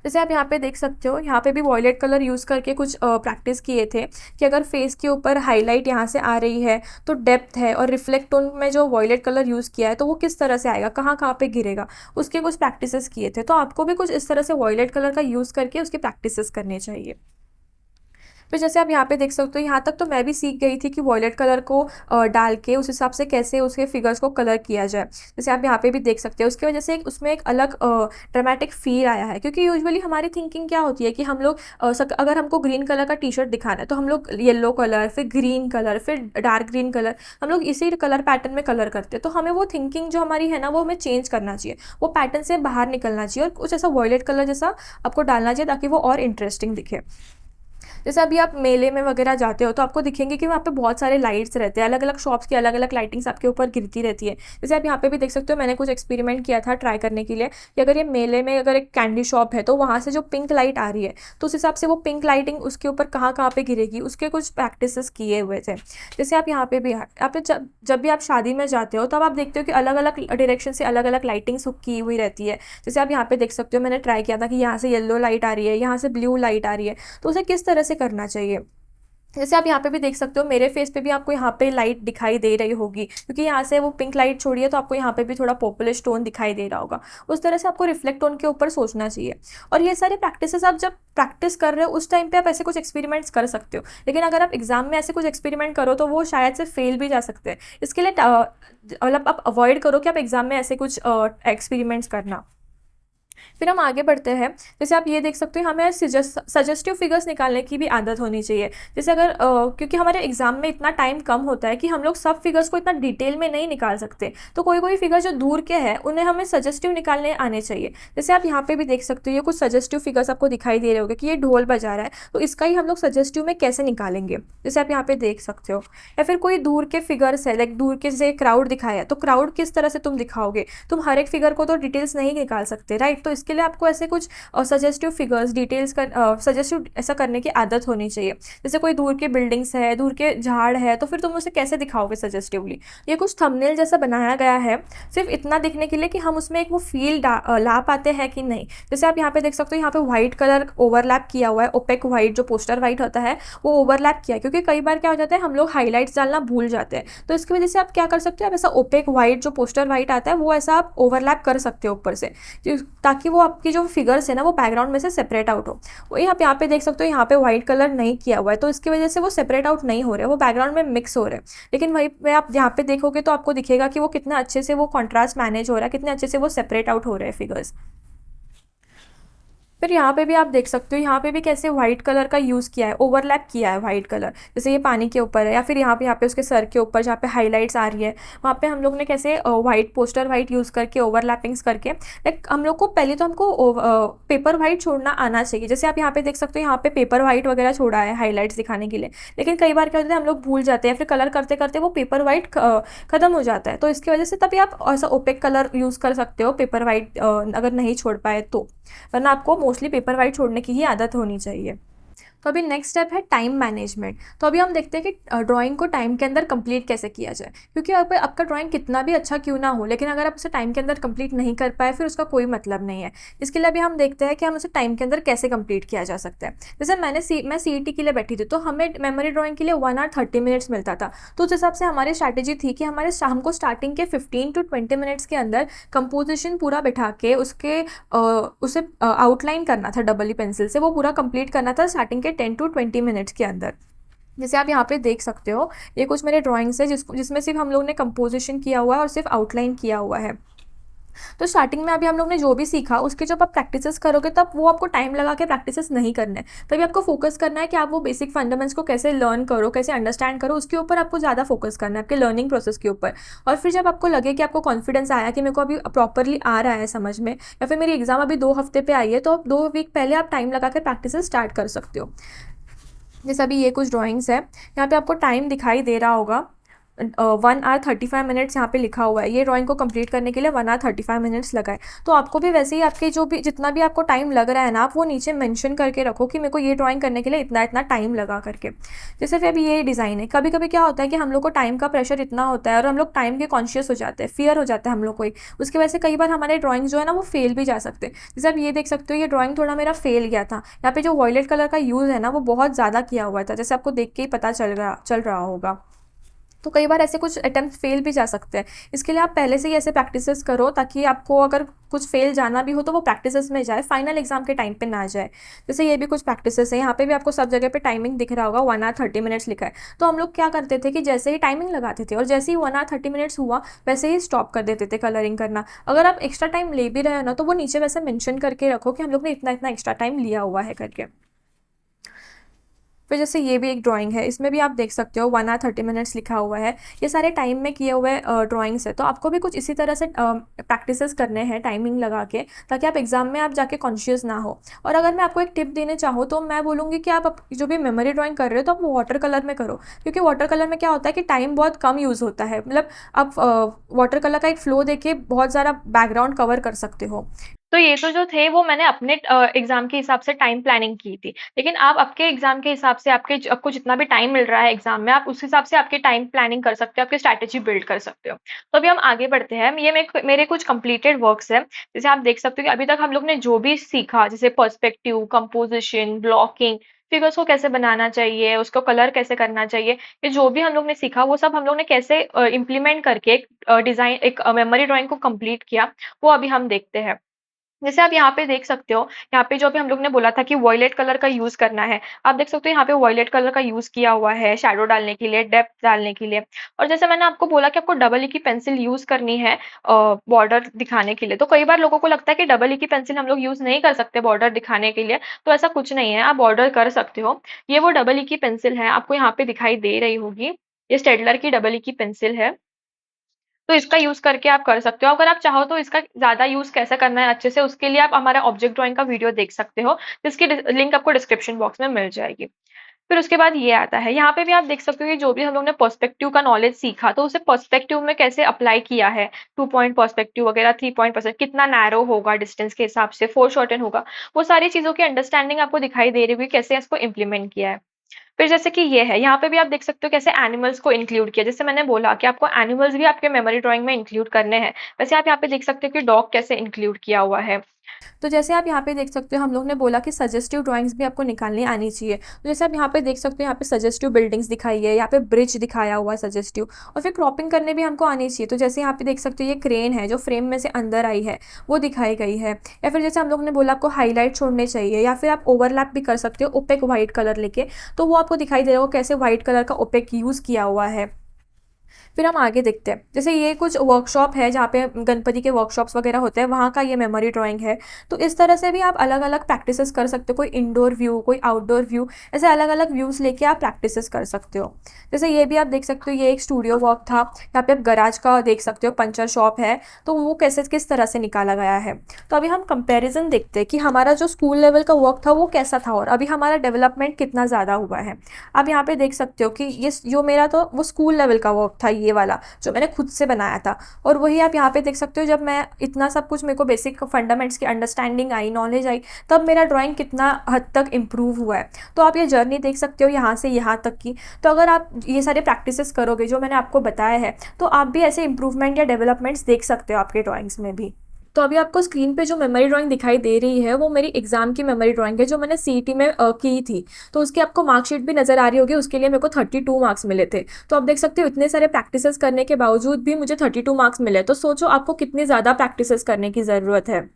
जैसे आप यहाँ पे देख सकते हो, यहाँ पे भी वॉयलेट कलर यूज़ करके कुछ प्रैक्टिस किए थे कि अगर फेस के ऊपर हाईलाइट यहाँ से आ रही है तो डेप्थ है, और रिफ्लेक्ट टोन में जो वॉयलेट कलर यूज़ किया है तो वो किस तरह से आएगा, कहाँ कहाँ पे गिरेगा, उसके कुछ प्रैक्टिसेस किए थे। तो आपको भी कुछ इस तरह से वॉयलेट कलर का यूज़ करके उसकी प्रैक्टिसेस करनी चाहिए। फिर जैसे आप यहाँ पे देख सकते हो, यहाँ तक तो मैं भी सीख गई थी कि वॉयलेट कलर को डाल के उस हिसाब से कैसे उसके फिगर्स को कलर किया जाए। जैसे आप यहाँ पे भी देख सकते हो, उसकी वजह से उसमें एक अलग ड्रामेटिक फील आया है। क्योंकि यूजुअली हमारी थिंकिंग क्या होती है कि हम लोग अगर हमको ग्रीन कलर का टी शर्ट दिखाना है तो हम लोग येलो कलर, फिर ग्रीन कलर, फिर डार्क ग्रीन कलर, हम लोग इसी कलर पैटर्न में कलर करते हैं। तो हमें वो थिंकिंग जो हमारी है ना, वो हमें चेंज करना चाहिए, वो पैटर्न से बाहर निकलना चाहिए और कुछ ऐसा वॉयलेट कलर जैसा आपको डालना चाहिए ताकि वो और इंटरेस्टिंग दिखे। जैसे अभी आप मेले में वगैरह जाते हो तो आपको दिखेंगे कि वहाँ पे बहुत सारे लाइट्स रहते हैं, अलग अलग शॉप्स की अलग अलग लाइटिंग्स आपके ऊपर गिरती रहती है। जैसे आप यहाँ पे भी देख सकते हो, मैंने कुछ एक्सपेरिमेंट किया था ट्राई करने के लिए कि अगर ये मेले में अगर एक कैंडी शॉप है तो वहाँ से जो पिंक लाइट आ रही है तो उस हिसाब से वो पिंक लाइटिंग उसके ऊपर कहाँ कहाँ पे गिरेगी, उसके कुछ प्रैक्टिस किए हुए थे। जैसे आप यहाँ पे भी जब भी आप शादी में जाते हो तब आप देखते हो कि अलग अलग डायरेक्शन से अलग अलग लाइटिंग्स की हुई रहती है। जैसे आप यहाँ पे देख सकते हो, मैंने ट्राई किया था कि यहाँ से येलो लाइट आ रही है, यहाँ से ब्लू लाइट आ रही है, तो उसे किस तरह से करना चाहिए। जैसे आप यहाँ पे भी देख सकते हो, मेरे फेस पे भी आपको यहाँ पे लाइट दिखाई दे रही होगी क्योंकि यहाँ से वो पिंक लाइट छोड़ी है तो आपको यहाँ पे भी थोड़ा पर्पलिश टोन दिखाई दे रहा होगा। उस तरह से आपको रिफ्लेक्ट टोन के ऊपर सोचना चाहिए। और ये सारे प्रैक्टिसेस आप जब प्रैक्टिस कर रहे हो उस टाइम पे आप ऐसे कुछ एक्सपेरिमेंट्स कर सकते हो, लेकिन अगर आप एग्जाम में ऐसे कुछ एक्सपेरिमेंट करो तो वो शायद से फेल भी जा सकते हैं। इसके लिए मतलब आप अवॉइड करो कि आप एग्जाम में ऐसे कुछ एक्सपेरिमेंट्स करना। फिर हम आगे बढ़ते हैं। जैसे आप ये देख सकते हो, हमें सजेस्टिव फिगर्स निकालने की भी आदत होनी चाहिए। जैसे अगर क्योंकि हमारे एग्जाम में इतना टाइम कम होता है कि हम लोग सब फिगर्स को इतना डिटेल में नहीं निकाल सकते, तो कोई कोई फिगर जो दूर के हैं उन्हें हमें सजेस्टिव निकालने आने चाहिए। जैसे आप यहाँ पे भी देख सकते हो, ये कुछ सजेस्टिव फिगर्स आपको दिखाई दे रहे होंगे कि ये ढोल बजा रहा है, तो इसका ही हम लोग सजेस्टिव में कैसे निकालेंगे, जैसे आप यहाँ पे देख सकते हो। या फिर कोई दूर के फिगर्स है, लाइक दूर के जैसे क्राउड दिखाया है, तो क्राउड किस तरह से तुम दिखाओगे, तुम हर एक फिगर को तो डिटेल्स नहीं निकाल सकते, राइट। तो इसके लिए आपको ऐसे कुछ सजेस्टिव फिगर्स डिटेल्स का सजेस्टिव ऐसा करने की आदत होनी चाहिए। जैसे कोई दूर के बिल्डिंग्स है, दूर के झाड़ है, तो फिर तुम उसे कैसे दिखाओगे सजेस्टिवली। ये कुछ थंबनेल जैसा बनाया गया है सिर्फ इतना दिखने के लिए कि हम उसमें एक वो फील ला पाते हैं कि नहीं। जैसे आप यहाँ पे देख सकते हो, यहाँ पे व्हाइट कलर ओवरलैप किया हुआ है, ओपेक व्हाइट जो पोस्टर व्हाइट होता है वो ओवरलैप किया है, क्योंकि कई बार क्या हो जाता है हम लोग हाईलाइट्स डालना भूल जाते हैं। तो इसकी वजह से आप क्या कर सकते हो, आप ऐसा ओपेक व्हाइट जो पोस्टर व्हाइट आता है वो ऐसा आप ओवरलैप कर सकते हो ऊपर से, ताकि वो आपकी जो फिगर्स है ना वो बैकग्राउंड में से सेपरेट आउट हो। वही आप यहाँ पे देख सकते हो, यहाँ पे व्हाइट कलर नहीं किया हुआ है तो इसकी वजह से वो सेपरेट आउट नहीं हो रहे, वो बैकग्राउंड में मिक्स हो रहे हैं। लेकिन वही पे आप यहाँ पे देखोगे तो आपको दिखेगा कि वो कितना अच्छे से वो कॉन्ट्रास्ट मैनेज हो रहा है, कितने अच्छे से वो सेपरेट आउट हो रहे हैं फिगर्स। फिर यहाँ पे भी आप देख सकते हो, यहाँ पे भी कैसे व्हाइट कलर का यूज़ किया है, ओवरलैप किया है व्हाइट कलर। जैसे ये पानी के ऊपर है, या फिर यहाँ पे उसके सर के ऊपर जहाँ पे हाईलाइट्स आ रही है, वहाँ पे हम लोग ने कैसे व्हाइट पोस्टर व्हाइट यूज़ करके ओवरलैपिंग्स करके, लाइक हम लोग को पहले तो हमको पेपर व्हाइट छोड़ना आना चाहिए। जैसे आप यहाँ पे देख सकते हो, यहाँ पे पेपर व्हाइट वगैरह छोड़ा है हाईलाइट्स दिखाने के लिए, लेकिन कई बार क्या होता है हम लोग भूल जाते हैं, फिर कलर करते करते वो पेपर व्हाइट खत्म हो जाता है। तो इसकी वजह से तभी आप ऐसा ओपेक कलर यूज़ कर सकते हो पेपर व्हाइट, अगर नहीं छोड़ पाए तो, वरना आपको मोस्टली पेपर वाइट छोड़ने की ही आदत होनी चाहिए। तो अभी नेक्स्ट स्टेप है टाइम मैनेजमेंट। तो अभी हम देखते हैं कि ड्राइंग को टाइम के अंदर कंप्लीट कैसे किया जाए, क्योंकि आपका ड्राइंग कितना भी अच्छा क्यों ना हो, लेकिन अगर आप उसे टाइम के अंदर कंप्लीट नहीं कर पाए फिर उसका कोई मतलब नहीं है। इसके लिए अभी हम देखते हैं कि हम उसे टाइम के अंदर कैसे कंप्लीट किया जा सकता है। जैसे मैं CET के लिए बैठी थी, तो हमें मेमोरी ड्राइंग के लिए 1 hour 30 minutes मिलता था। तो उस हिसाब से हमारी स्ट्रैटेजी थी कि हमको स्टार्टिंग के 15 to 20 मिनट्स के अंदर कंपोजिशन पूरा बैठा के उसे आउटलाइन करना था, डबल पेंसिल से वो पूरा कंप्लीट करना था स्टार्टिंग के 10 to 20 मिनट्स के अंदर। जैसे आप यहाँ पे देख सकते हो, ये कुछ मेरे ड्राइंग्स है जिसमें सिर्फ हम लोग ने कंपोजिशन किया हुआ है और सिर्फ आउटलाइन किया हुआ है। तो स्टार्टिंग में अभी हम लोग ने जो भी सीखा उसके जब आप प्रैक्टिसेस करोगे तब वो आपको टाइम लगा के प्रैक्टिसेस नहीं करना है, तभी आपको फोकस करना है कि आप वो बेसिक फंडामेंट्स को कैसे लर्न करो, कैसे अंडरस्टैंड करो, उसके ऊपर आपको ज़्यादा फोकस करना है, आपके लर्निंग प्रोसेस के ऊपर। और फिर जब आपको लगे कि आपको कॉन्फिडेंस आया कि मेरे को अभी प्रॉपरली आ रहा है समझ में, या फिर मेरी एग्जाम अभी 2 हफ्ते पे आई है, तो आप 2 वीक पहले आप टाइम लगा कर प्रैक्टिसेस स्टार्ट कर सकते हो। जैसे अभी ये कुछ ड्राइंग्स है, यहाँ पे आपको टाइम दिखाई दे रहा होगा, 1 hour 35 minutes यहाँ पे लिखा हुआ है, ये ड्राइंग को कंप्लीट करने के लिए 1 hour 35 minutes लगा है। तो आपको भी वैसे ही आपके जो भी जितना भी आपको टाइम लग रहा है ना, आप वो नीचे मेंशन करके रखो कि मेरे को ये ड्राइंग करने के लिए इतना इतना टाइम लगा करके। जैसे फिर अभी ये डिज़ाइन है, कभी कभी क्या होता है कि हम लोग को टाइम का प्रेशर इतना होता है और हम लोग टाइम के कॉन्शियस हो जाते हैं, फियर हो जाता है हम लोग को ही, उसकी वजह से कई बार हमारे ड्राइंग जो है ना वो फेल भी जा सकते हैं। जैसे आप ये देख सकते हो, ये ड्राइंग थोड़ा मेरा फेल गया था, यहाँ पे जो वॉयलेट कलर का यूज़ है ना वो बहुत ज़्यादा किया हुआ था, जैसे आपको देख के ही पता चल रहा होगा। तो कई बार ऐसे कुछ अटेम्प्ट फेल भी जा सकते हैं, इसके लिए आप पहले से ही ऐसे प्रैक्टिसेस करो ताकि आपको अगर कुछ फेल जाना भी हो तो वो प्रैक्टिसेस में जाए, फाइनल एग्जाम के टाइम पे ना जाए। जैसे ये भी कुछ प्रैक्टिसेस है, यहाँ पे भी आपको सब जगह पे टाइमिंग दिख रहा होगा, 1 hour 30 minutes लिखा है। तो हम लोग क्या करते थे कि जैसे ही टाइमिंग लगाते थे और जैसे ही 1 hour 30 minutes हुआ वैसे ही स्टॉप कर देते थे कलरिंग करना। अगर आप एक्स्ट्रा टाइम ले भी रहे हो ना तो वो नीचे वैसे मैंशन करके रखो कि हम लोग ने इतना इतना एक्स्ट्रा टाइम लिया हुआ है करके। फिर जैसे ये भी एक ड्राइंग है, इसमें भी आप देख सकते हो 1 hour 30 minutes लिखा हुआ है, ये सारे टाइम में किए हुए ड्राइंग्स है। तो आपको भी कुछ इसी तरह से प्रैक्टिसेस करने हैं टाइमिंग लगा के, ताकि आप एग्जाम में आप जाके कॉन्शियस ना हो। और अगर मैं आपको एक टिप देने चाहूँ तो मैं बोलूँगी कि आप जो भी मेमोरी ड्राइंग कर रहे हो तो आप वाटर कलर में करो, क्योंकि वाटर कलर में क्या होता है कि टाइम बहुत कम यूज़ होता है, मतलब आप वाटर कलर का एक फ्लो देके बहुत ज़्यादा बैकग्राउंड कवर कर सकते हो। तो ये तो जो थे वो मैंने अपने एग्जाम के हिसाब से टाइम प्लानिंग की थी, लेकिन आप आपके एग्जाम के हिसाब से आपको जितना भी टाइम मिल रहा है एग्जाम में, आप उस हिसाब से आपकी टाइम प्लानिंग कर सकते हो, आपकी स्ट्रैटेजी बिल्ड कर सकते हो। तो अभी हम आगे बढ़ते हैं, ये मेरे कुछ कंप्लीटेड वर्क्स है। जैसे आप देख सकते हो कि अभी तक हम लोग ने जो भी सीखा, जैसे पर्सपेक्टिव, कंपोजिशन, ब्लॉकिंग, फिगर्स को कैसे बनाना चाहिए, उसको कलर कैसे करना चाहिए, ये जो भी हम लोग ने सीखा वो सब हम लोग ने कैसे इम्प्लीमेंट करके एक मेमोरी ड्राइंग को कंप्लीट किया, वो अभी हम देखते हैं। जैसे आप यहाँ पे देख सकते हो, यहाँ पे जो अभी हम लोग ने बोला था कि वॉयलेट कलर का यूज करना है, आप देख सकते हो यहाँ पे वॉयलेट कलर का यूज किया हुआ है शैडो डालने के लिए, डेप्थ डालने के लिए। और जैसे मैंने आपको बोला कि आपको डबल ई की पेंसिल यूज करनी है बॉर्डर दिखाने के लिए, तो कई बार लोगों को लगता है कि डबल ई की पेंसिल हम लोग यूज नहीं कर सकते बॉर्डर दिखाने के लिए, तो ऐसा कुछ नहीं है, आप बॉर्डर कर सकते हो। ये वो डबल ई की पेंसिल है, आपको यहाँ पे दिखाई दे रही होगी, ये स्टेडलर की डबल ई की पेंसिल है। तो इसका यूज़ करके आप कर सकते हो। अगर आप चाहो तो इसका ज़्यादा यूज़ कैसे करना है अच्छे से, उसके लिए आप हमारा ऑब्जेक्ट ड्राइंग का वीडियो देख सकते हो, जिसकी लिंक आपको डिस्क्रिप्शन बॉक्स में मिल जाएगी। फिर उसके बाद ये आता है, यहाँ पे भी आप देख सकते हो कि जो भी हम लोग ने पर्सपेक्टिव का नॉलेज सीखा, तो उसे पर्सपेक्टिव में कैसे अप्लाई किया है, 2 पॉइंट पर्सपेक्टिव वगैरह, 3 पॉइंट पर्सपेक्टिव, कितना नैरो होगा डिस्टेंस के हिसाब से, फोर शॉर्टन होगा, वो सारी चीज़ों की अंडरस्टैंडिंग आपको दिखाई दे रही होगी कैसे इसको इम्प्लीमेंट किया है। फिर जैसे कि ये है, यहाँ पे भी आप देख सकते हो कैसे एनिमल्स को इंक्लूड किया, जैसे मैंने बोला कि आपको एनिमल्स भी आपके मेमोरी ड्राइंग में इंक्लूड करने हैं, वैसे आप यहाँ पे देख सकते हो कि डॉग कैसे इंक्लूड किया हुआ है। तो जैसे आप यहाँ पे देख सकते हो, हम लोग ने बोला कि सजेस्टिव ड्राइंग्स भी आपको निकालनी आनी चाहिए। तो जैसे आप यहाँ पे देख सकते हो, यहाँ पे सजेस्टिव बिल्डिंग्स दिखाई है, यहाँ पे ब्रिज दिखाया हुआ है सजेस्टिव, और फिर क्रॉपिंग करने भी हमको आनी चाहिए। तो जैसे यहाँ पे देख सकते हो, ये क्रेन है जो फ्रेम में से अंदर आई है, वो दिखाई गई है। या फिर जैसे हम लोग ने बोला आपको हाईलाइट छोड़ने चाहिए, या फिर आप ओवरलैप भी कर सकते हो ओपेक वाइट कलर लेके, तो वो आपको दिखाई दे रहा होगा कैसे वाइट कलर का ओपेक यूज़ किया हुआ है। फिर हम आगे देखते हैं, जैसे ये कुछ वर्कशॉप है जहाँ पे गणपति के वर्कशॉप्स वगैरह होते हैं, वहाँ का ये मेमोरी ड्राइंग है। तो इस तरह से भी आप अलग अलग प्रैक्टिसेस कर सकते हो, कोई इंडोर व्यू, कोई आउटडोर व्यू, ऐसे अलग अलग व्यूज़ लेके आप प्रैक्टिसेस कर सकते हो। जैसे ये भी आप देख सकते हो, ये एक स्टूडियो वर्क था, यहाँ पे आप गराज का देख सकते हो, पंचर शॉप है, तो वो कैसे किस तरह से निकाला गया है। तो अभी हम कंपेरिजन देखते हैं कि हमारा जो स्कूल लेवल का वर्क था वो कैसा था और अभी हमारा डेवलपमेंट कितना ज़्यादा हुआ है। आप यहाँ पे देख सकते हो कि ये जो मेरा तो वो स्कूल लेवल का वर्क था, ये वाला जो मैंने खुद से बनाया था, और वही आप यहाँ पे देख सकते हो जब मैं इतना सब कुछ मेरे को बेसिक फंडामेंट्स की अंडरस्टैंडिंग आई, नॉलेज आई, तब मेरा ड्राइंग कितना हद तक इम्प्रूव हुआ है। तो आप ये जर्नी देख सकते हो यहाँ से यहाँ तक की। तो अगर आप ये सारे प्रैक्टिसेस करोगे जो मैंने आपको बताया है, तो आप भी ऐसे इंप्रूवमेंट या डेवलपमेंट्स देख सकते हो आपके ड्राइंग्स में भी। तो अभी आपको स्क्रीन पे जो मेमोरी ड्राइंग दिखाई दे रही है वो मेरी एग्जाम की मेमोरी ड्राइंग है जो मैंने सीईटी में की थी। तो उसकी आपको मार्कशीट भी नज़र आ रही होगी, उसके लिए मेरे को 32 मार्क्स मिले थे। तो आप देख सकते हो इतने सारे प्रैक्टिसेस करने के बावजूद भी मुझे 32 मार्क्स मिले। तो सोचो आपको कितनी ज़्यादा प्रैक्टिसेस करने की ज़रूरत है।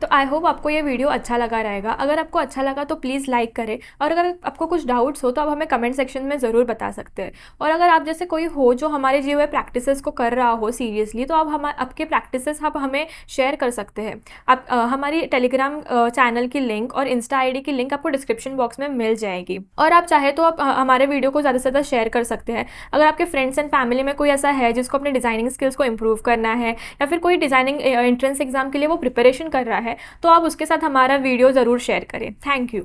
तो आई होप आपको ये वीडियो अच्छा लगा रहेगा। अगर आपको अच्छा लगा तो प्लीज़ लाइक करें, और अगर आपको कुछ डाउट्स हो तो आप हमें कमेंट सेक्शन में ज़रूर बता सकते हैं। और अगर आप जैसे कोई हो जो हमारे दिए हुए प्रैक्टिसेस को कर रहा हो सीरियसली, तो आप आपके प्रैक्टिसेस आप हमें शेयर कर सकते हैं। आप हमारी टेलीग्राम चैनल की लिंक और इंस्टा आईडी की लिंक आपको डिस्क्रिप्शन बॉक्स में मिल जाएगी। और आप चाहे तो आप हमारे वीडियो को ज़्यादा से ज़्यादा शेयर कर सकते हैं। अगर आपके फ्रेंड्स एंड फैमिली में कोई ऐसा है जिसको अपने डिज़ाइनिंग स्किल्स को इम्प्रूव करना है, या फिर कोई डिज़ाइनिंग एंट्रेंस एग्जाम के लिए वो प्रिपरेशन कर रहा है, तो आप उसके साथ हमारा वीडियो ज़रूर शेयर करें। Thank you.